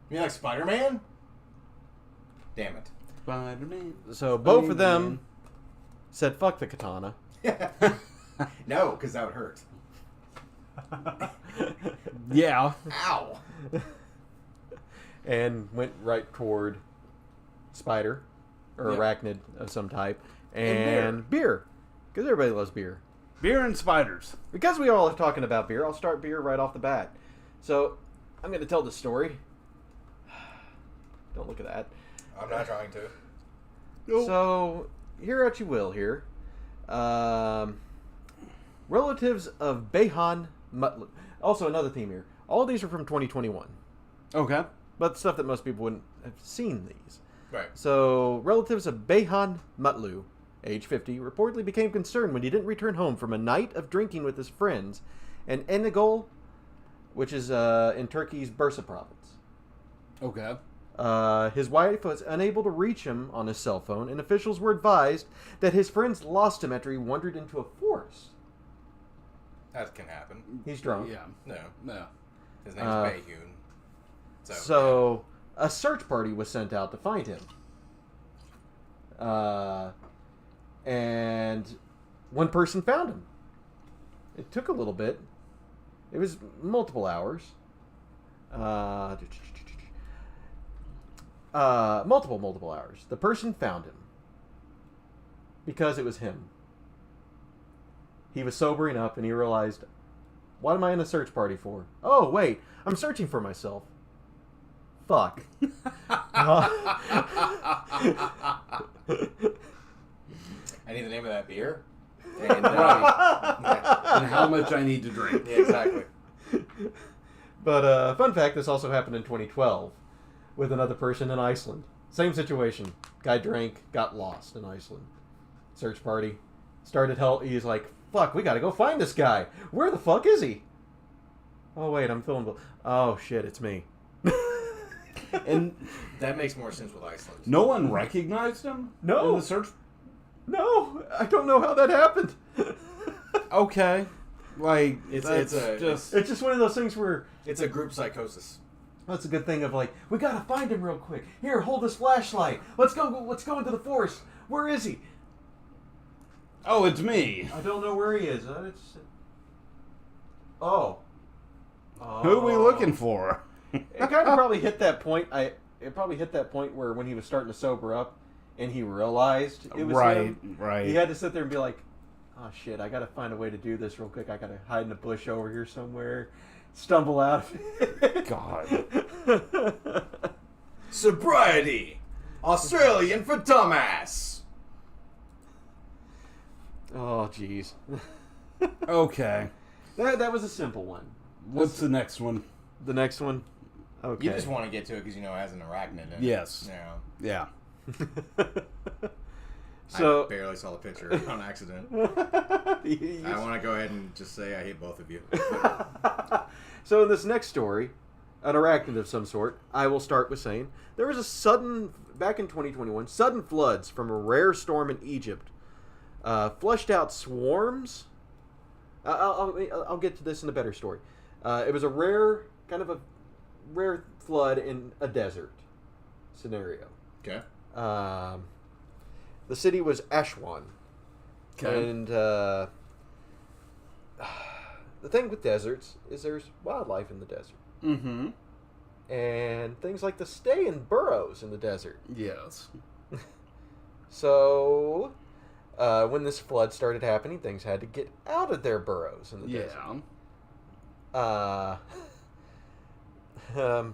You mean like Spider-Man? Damn it. Spider-Man. So both of them said, fuck the katana. No, because that would hurt. Yeah. Ow. And went right toward spider, or arachnid of some type. And beer. Because everybody loves beer. Beer and spiders. Because we all are talking about beer, I'll start beer right off the bat. So, I'm going to tell the story. Don't look at that. I'm not trying to. Nope. So, hear what you will here. Relatives of Behan Mutlu. Also, another theme here. All of these are from 2021. Okay. But stuff that most people wouldn't have seen these. Right. So, relatives of Behan Mutlu, age 50, reportedly became concerned when he didn't return home from a night of drinking with his friends in Enegol, which is in Turkey's Bursa province. Okay. His wife was unable to reach him on his cell phone, and officials were advised that his friends lost him after he wandered into a forest. That can happen. He's drunk. Yeah. No. His name's Bayhun. So a search party was sent out to find him. And one person found him. It took a little bit. It was multiple hours. Multiple hours. The person found him. Because it was him. He was sobering up and he realized, what am I in a search party for? Oh, wait, I'm searching for myself. Fuck. I need the name of that beer. And, and how much I need to drink. Yeah, exactly. But fun fact, this also happened in 2012 with another person in Iceland. Same situation. Guy drank, got lost in Iceland. Search party. Started hell. He's like, fuck, we gotta go find this guy. Where the fuck is he? Oh, wait, I'm filming. Oh, shit, it's me. And that makes more sense with Iceland. no one recognized him? No. In the search? No, I don't know how that happened. Okay. Like, It's that's just It's just one of those things where... it's a group psychosis. That's a good thing of like, we gotta find him real quick. Here, hold this flashlight. Let's go into the forest. Where is he? Oh, it's me. I don't know where he is. Oh. Who are we looking for? It kind of probably hit that point. It probably hit that point where when he was starting to sober up, and he realized it was him. Right. He had to sit there and be like, "Oh shit! I gotta find a way to do this real quick. I gotta hide in a bush over here somewhere, stumble out." God. Sobriety, Australian for dumbass. Oh jeez. Okay. That was a simple one. What's the next one? The next one. Okay. You just want to get to it because it has an arachnid in it. Yes. Yeah. So I barely saw the picture on accident. I want to go ahead and just say I hate both of you. So in this next story, an arachnid of some sort, I will start with saying there was back in 2021, sudden floods from a rare storm in Egypt flushed out swarms. I'll get to this in a better story. It was a rare flood in a desert scenario. Okay. The city was Aswan. Okay. And the thing with deserts is there's wildlife in the desert. Mm-hmm. And things like to stay in burrows in the desert. Yes. So, when this flood started happening, things had to get out of their burrows in the desert.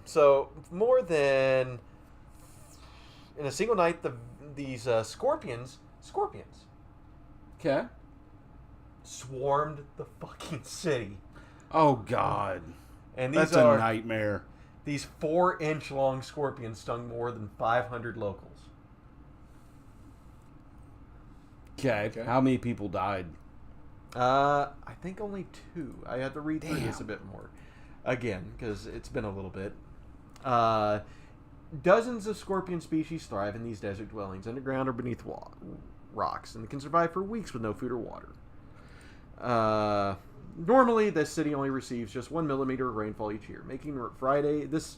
So, more than in a single night, these scorpions, Okay. swarmed the fucking city. Oh, God. And That's a nightmare. These 4-inch long scorpions stung more than 500 locals. Okay. How many people died? I think only 2. I had to read through this a bit more. Again, because it's been a little bit. Dozens of scorpion species thrive in these desert dwellings, underground or beneath rocks, and can survive for weeks with no food or water. Normally, this city only receives just 1 millimeter of rainfall each year, making this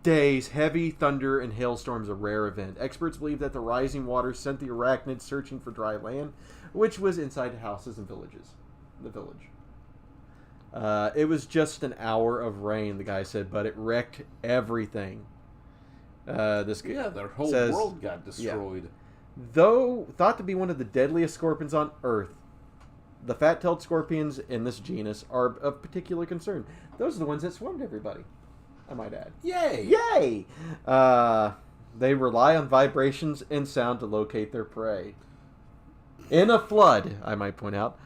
day's heavy thunder and hailstorms a rare event. Experts believe that the rising waters sent the arachnids searching for dry land, which was inside houses and villages. The village. It was just an hour of rain, the guy said, but it wrecked everything. Their whole world got destroyed. Yeah. Though thought to be one of the deadliest scorpions on Earth, the fat-tailed scorpions in this genus are of particular concern. Those are the ones that swarmed everybody, I might add. Yay! Yay! They rely on vibrations and sound to locate their prey. In a flood, I might point out.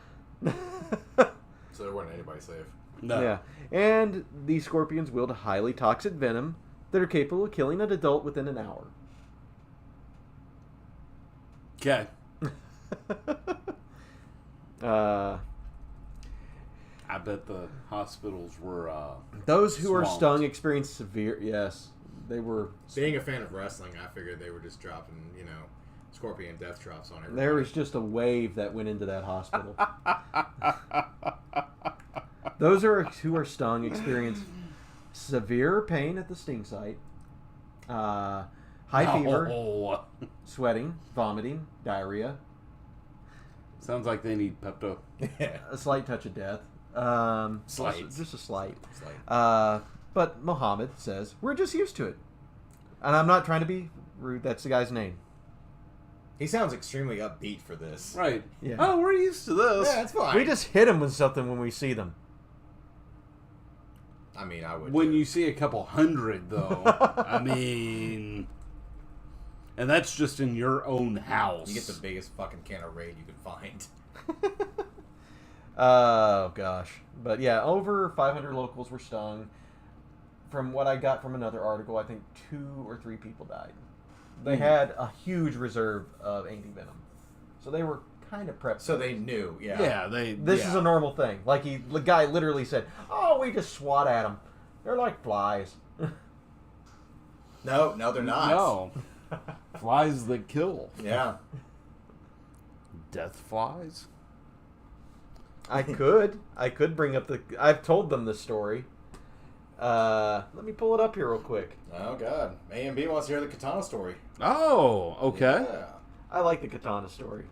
So there wasn't anybody safe. No. Yeah. And these scorpions wield a highly toxic venom that are capable of killing an adult within an hour. Okay. I bet the hospitals were those who are swamped. stung experience severe. Yes, they were. Being a fan of wrestling, I figured they were just dropping, scorpion death drops on everybody. There was just a wave that went into that hospital. Those who are stung experience severe pain at the sting site, high fever, sweating, vomiting, diarrhea. Sounds like they need Pepto. A slight touch of death. Slight. Just a slight. But Mohammed says, we're just used to it. And I'm not trying to be rude. That's the guy's name. He sounds extremely upbeat for this. Right. Yeah. Oh, we're used to this. Yeah, it's fine. We just hit him with something when we see them. I mean, I would. When too. you see a couple hundred, though, I mean, and that's just in your own house. You get the biggest fucking can of Raid you can find. Oh, gosh. But yeah, over 500 locals were stung. From what I got from another article, I think 2 or 3 people died. They had a huge reserve of anti-venom. So they were kind of prepped. So they knew, yeah. Yeah, This is a normal thing. Like the guy literally said, "Oh, we just swat at them. They're like flies." No, they're not. No. Flies that kill. Yeah. Death flies? I could bring up I've told them this story. Let me pull it up here real quick. Oh, God. A and B wants to hear the katana story. Oh, okay. Yeah. I like the katana story.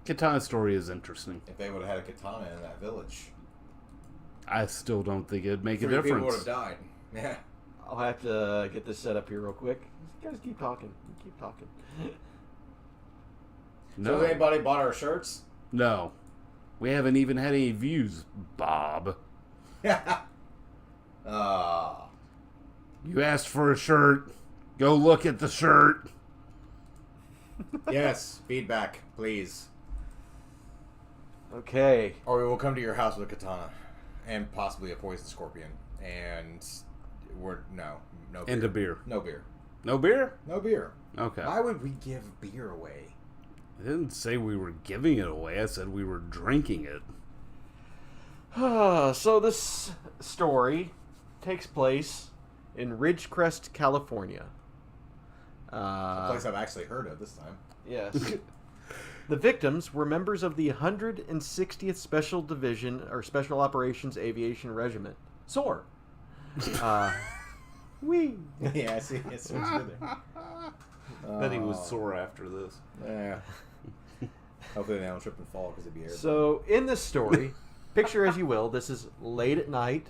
Katana story is interesting. If they would have had a katana in that village, I still don't think it'd make a 3 people would difference. have died. Yeah. I'll have to get this set up here real quick. You guys keep talking. Keep talking. No. So has anybody bought our shirts? No. We haven't even had any views, Bob. You asked for a shirt. Go look at the shirt. Yes, feedback, please. Okay. Or we will come to your house with a katana and possibly a poison scorpion. And no beer. And a beer. No beer. No beer? No beer. Okay. Why would we give beer away? I didn't say we were giving it away. I said we were drinking it. So this story takes place in Ridgecrest, California. A place I've actually heard of this time. Yes. The victims were members of the 160th Special Division or Special Operations Aviation Regiment, SOAR. Wee. Yeah, I see. It's good there. Then he was sore after this. Yeah. Hopefully they don't trip and fall because it'd be air. So in this story, picture as you will, this is late at night,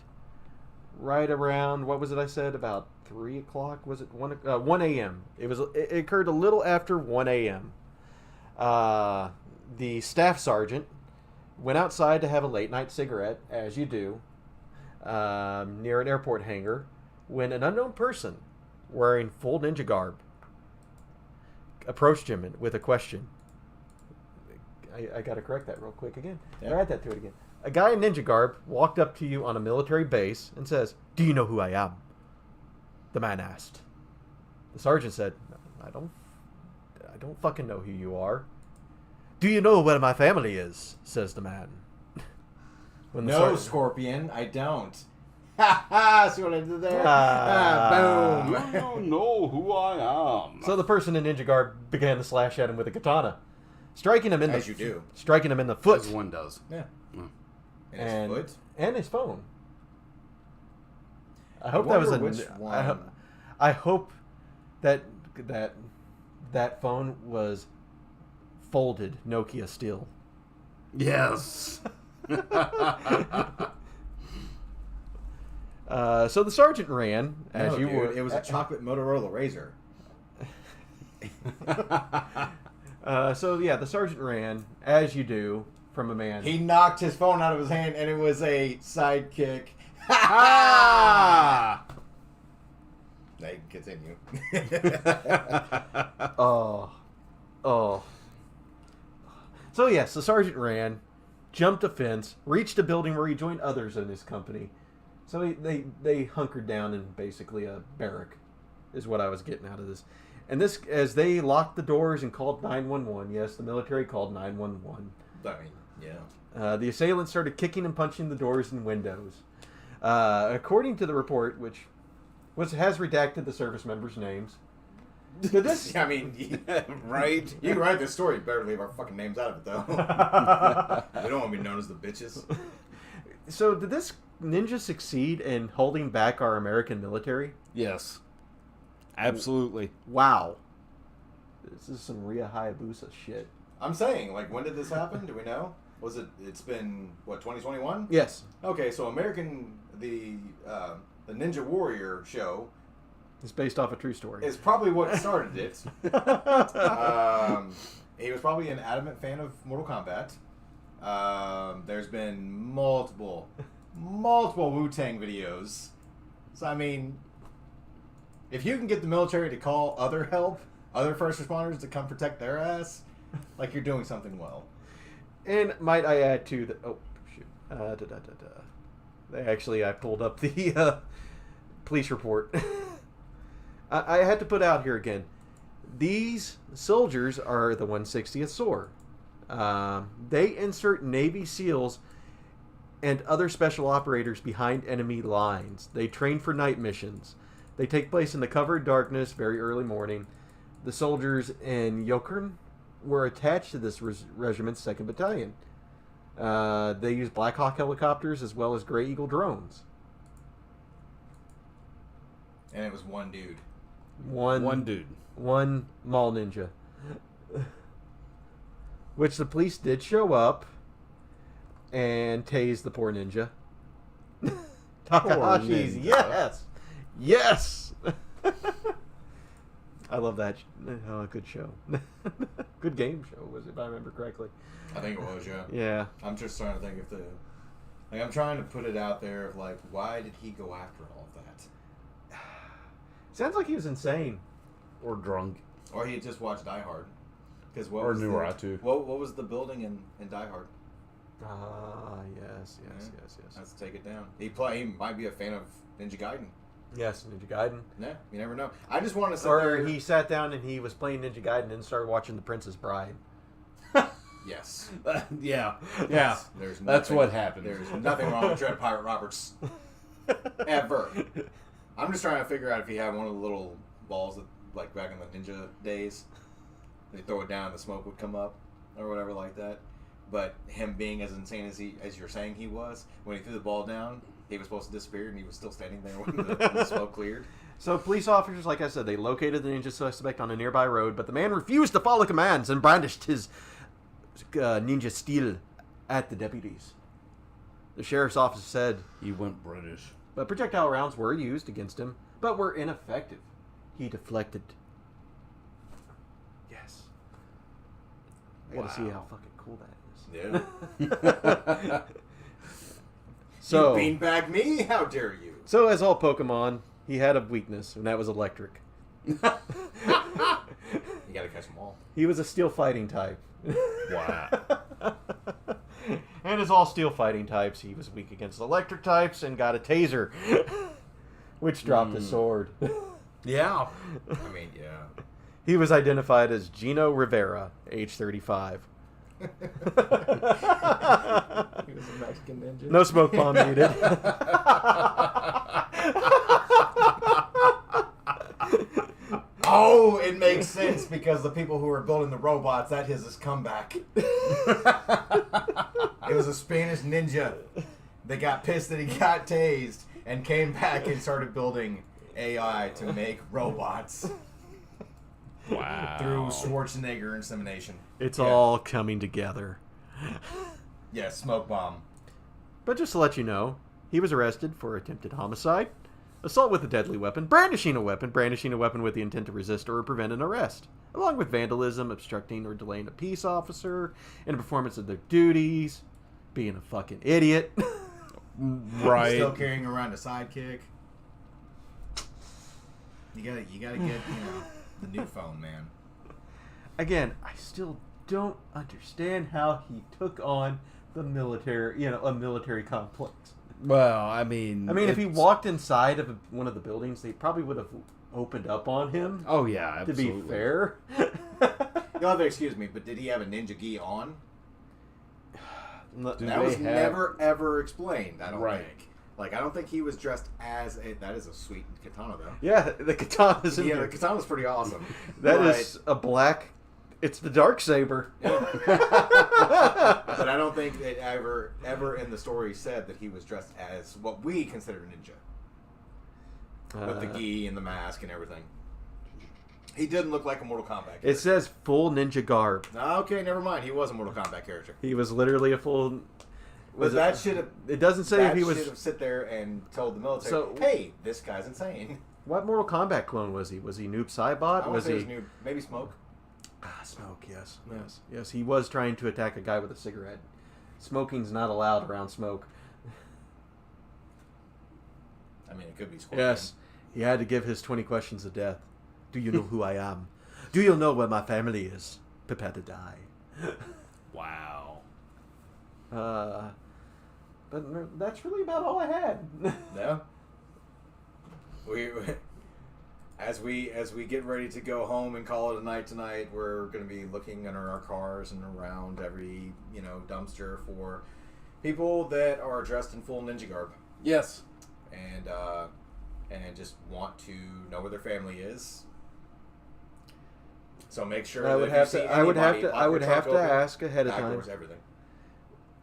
right around, what was it I said, about 3 o'clock? Was it 1 a.m.? It occurred a little after 1 a.m. The staff sergeant went outside to have a late night cigarette, as you do, near an airport hangar, when an unknown person wearing full ninja garb approached him with a question. I got to correct that real quick again. Yeah. Or add that to it again. A guy in ninja garb walked up to you on a military base and says, "Do you know who I am?" The man asked. The sergeant said, I don't fucking know who you are." "Do you know where my family is?" says the man. When the No, sergeant- Scorpion, I don't. Ha ha! See what I did there? Boom! I don't know who I am. So the person in ninja garb began to slash at him with a katana, striking him in As you do. striking him in the foot As one does. Yeah. Mm. And his foot? and his phone. I hope that was wonder which one. I hope that phone was folded Nokia steel. Yes. So the sergeant ran, as No, you dude, would. It was a chocolate Motorola Razor. So yeah, the sergeant ran, as you do, from a man. He knocked his phone out of his hand, and it was a sidekick. Ah! They continue. Oh. So yes, the sergeant ran, jumped a fence, reached a building where he joined others in his company. So they hunkered down in basically a barrack, is what I was getting out of this. And this, as they locked the doors and called 911, yes, the military called 911. I mean, yeah. The assailants started kicking and punching the doors and windows. According to the report, which has redacted the service members' names. Did this? I mean, Right? you can write this story. Better leave our fucking names out of it, though. We don't want to be known as the bitches. So did this ninja succeed in holding back our American military? Yes. Absolutely. Wow. This is some Rhea Hayabusa shit. I'm saying, like, when did this happen? Do we know? It's been, what, 2021? Yes. Okay, so the Ninja Warrior show It's based off a true story. is probably what started it. He was probably an adamant fan of Mortal Kombat. There's been multiple Wu-Tang videos. So, I mean, if you can get the military to call other first responders to come protect their ass, like, you're doing something well. And might I add to the... Oh, shoot. Actually, I pulled up the police report. I had to put out here again. These soldiers are the 160th SOAR. They insert Navy SEALs and other special operators behind enemy lines. They train for night missions. They take place in the covered darkness, very early morning. The soldiers in Yokern were attached to this regiment's 2nd Battalion. They use Black Hawk helicopters as well as Grey Eagle drones. And it was one dude. One dude. One mall ninja. Which the police did show up and tase the poor ninja. Takahashi's, ninja. yes! Yes! I love that. Good show. Good game show, was it, if I remember correctly. I think it was, yeah. Yeah. I'm just trying to think if I'm trying to put it out there of, like, why did he go after all of that? Sounds like he was insane. Or drunk. Or he had just watched Die Hard. Because Or Nuratu. What was the building in Die Hard? Yes. Let's take it down. He might be a fan of Ninja Gaiden. Yes, Ninja Gaiden. Yeah, you never know. I just want to sit Or there. he sat down and he was playing Ninja Gaiden and started watching The Princess Bride. Yes. Yeah. There's That's nothing- what happened. There's nothing wrong with Dread Pirate Roberts. Ever. I'm just trying to figure out if he had one of the little balls that, like back in the Ninja days, they throw it down, the smoke would come up, or whatever like that. But him being as insane as you're saying he was, when he threw the ball down, he was supposed to disappear, and he was still standing there when the smoke cleared. So police officers, like I said, they located the ninja suspect on a nearby road, but the man refused to follow commands and brandished his ninja steel at the deputies. The sheriff's office said He went British. but projectile rounds were used against him, but were ineffective. He deflected. Yes. I gotta see how fucking cool that is. Yeah. So, You beanbag me? How dare you? so as all Pokemon, he had a weakness, and that was electric. You gotta catch them all. He was a steel fighting type. Wow. And as all steel fighting types, he was weak against electric types and got a taser, which dropped his sword. Yeah. I mean, yeah. He was identified as Gino Rivera, age 35. He was a Mexican ninja. No smoke bomb needed. Oh, it makes sense because the people who were building the robots, that is his comeback. It was a Spanish ninja that got pissed that he got tased and came back and started building AI to make robots Wow. through Schwarzenegger insemination. It's Yeah. all coming together. Yeah, smoke bomb. But just to let you know, he was arrested for attempted homicide, assault with a deadly weapon, brandishing a weapon with the intent to resist or prevent an arrest, along with vandalism, obstructing or delaying a peace officer in the performance of their duties, being a fucking idiot. Right. Still carrying around a sidekick. You gotta get, the new phone, man. Again, I still don't understand how he took on the military, a military complex. Well, I mean... If he walked inside of one of the buildings, they probably would have opened up on him. Oh, yeah, To absolutely. be fair. You'll have to excuse me, but did he have a ninja gi on? No, That was never, ever explained, I don't Right. think. Like, I don't think he was dressed as a... That is a sweet katana, though. Yeah, the katana's in Yeah, there. the katana's pretty awesome. That But- is a black... It's the dark saber. But I don't think it ever in the story said that he was dressed as what we consider ninja. With the gi and the mask and everything. He didn't look like a Mortal Kombat character. It says full ninja garb. Okay, never mind. He was a Mortal Kombat character. He was literally a full... But that should have... It doesn't say That if he was... should have sit there and told the military, So- hey, this guy's insane. What Mortal Kombat clone was he? Was he Noob Saibot? I Was say he... it was new, maybe Smoke. Smoke, yes. Yeah. Yes, he was trying to attack a guy with a cigarette. Smoking's not allowed around Smoke. I mean, it could be Scorpion. Yes, he had to give his 20 questions of death. Do you know who I am? Do you know where my family is? Prepare to die. Wow. But that's really about all I had. Yeah. As we get ready to go home and call it a night tonight, we're going to be looking under our cars and around every dumpster for people that are dressed in full ninja garb Yes. and just want to know where their family is. So make sure I that would if have you to. see I would have anybody to. pop I your would trunk have to open, ask ahead of time. backdoors everything.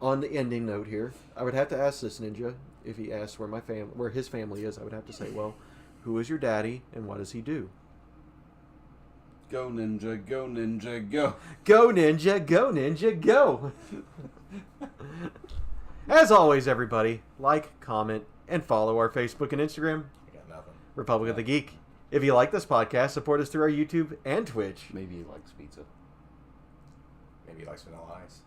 On the ending note here, I would have to ask this ninja if he asks where his family is. I would have to say, well, Who is your daddy, and what does he do? Go ninja, go ninja, go. Go ninja, go ninja, go! As always, everybody, like, comment, and follow our Facebook and Instagram, I got nothing. Republic of the Geek. If you like this podcast, support us through our YouTube and Twitch. Maybe he likes pizza. Maybe he likes Vanilla Ice.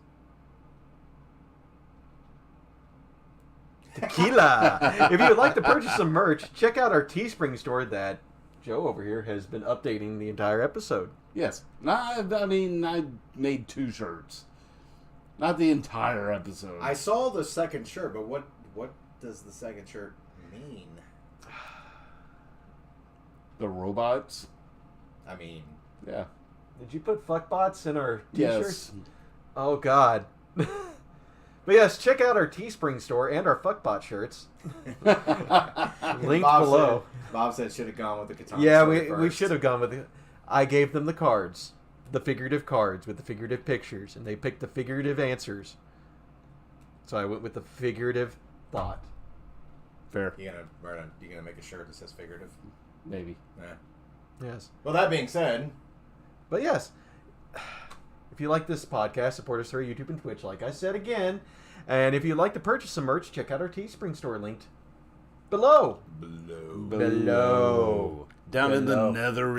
Tequila! If you would like to purchase some merch, check out our Teespring store that Joe over here has been updating the entire episode. Yes. I made 2 shirts. Not the entire episode. I saw the second shirt, but what does the second shirt mean? The robots? I mean... Yeah. Did you put fuckbots in our t-shirts? Yes. Oh, God. But yes, check out our Teespring store and our fuckbot shirts. Linked below. Bob said should have gone with the Katana. Yeah, story we first. should have gone with it. I gave them the cards. The figurative cards with the figurative pictures. And they picked the figurative answers. So I went with the figurative thought. Fair. You gonna make a shirt that says figurative? Maybe. Yeah. Yes. Well, that being said... But yes, if you like this podcast, support us through YouTube and Twitch, like I said again. And if you'd like to purchase some merch, check out our Teespring store linked below. Below. Down in the nether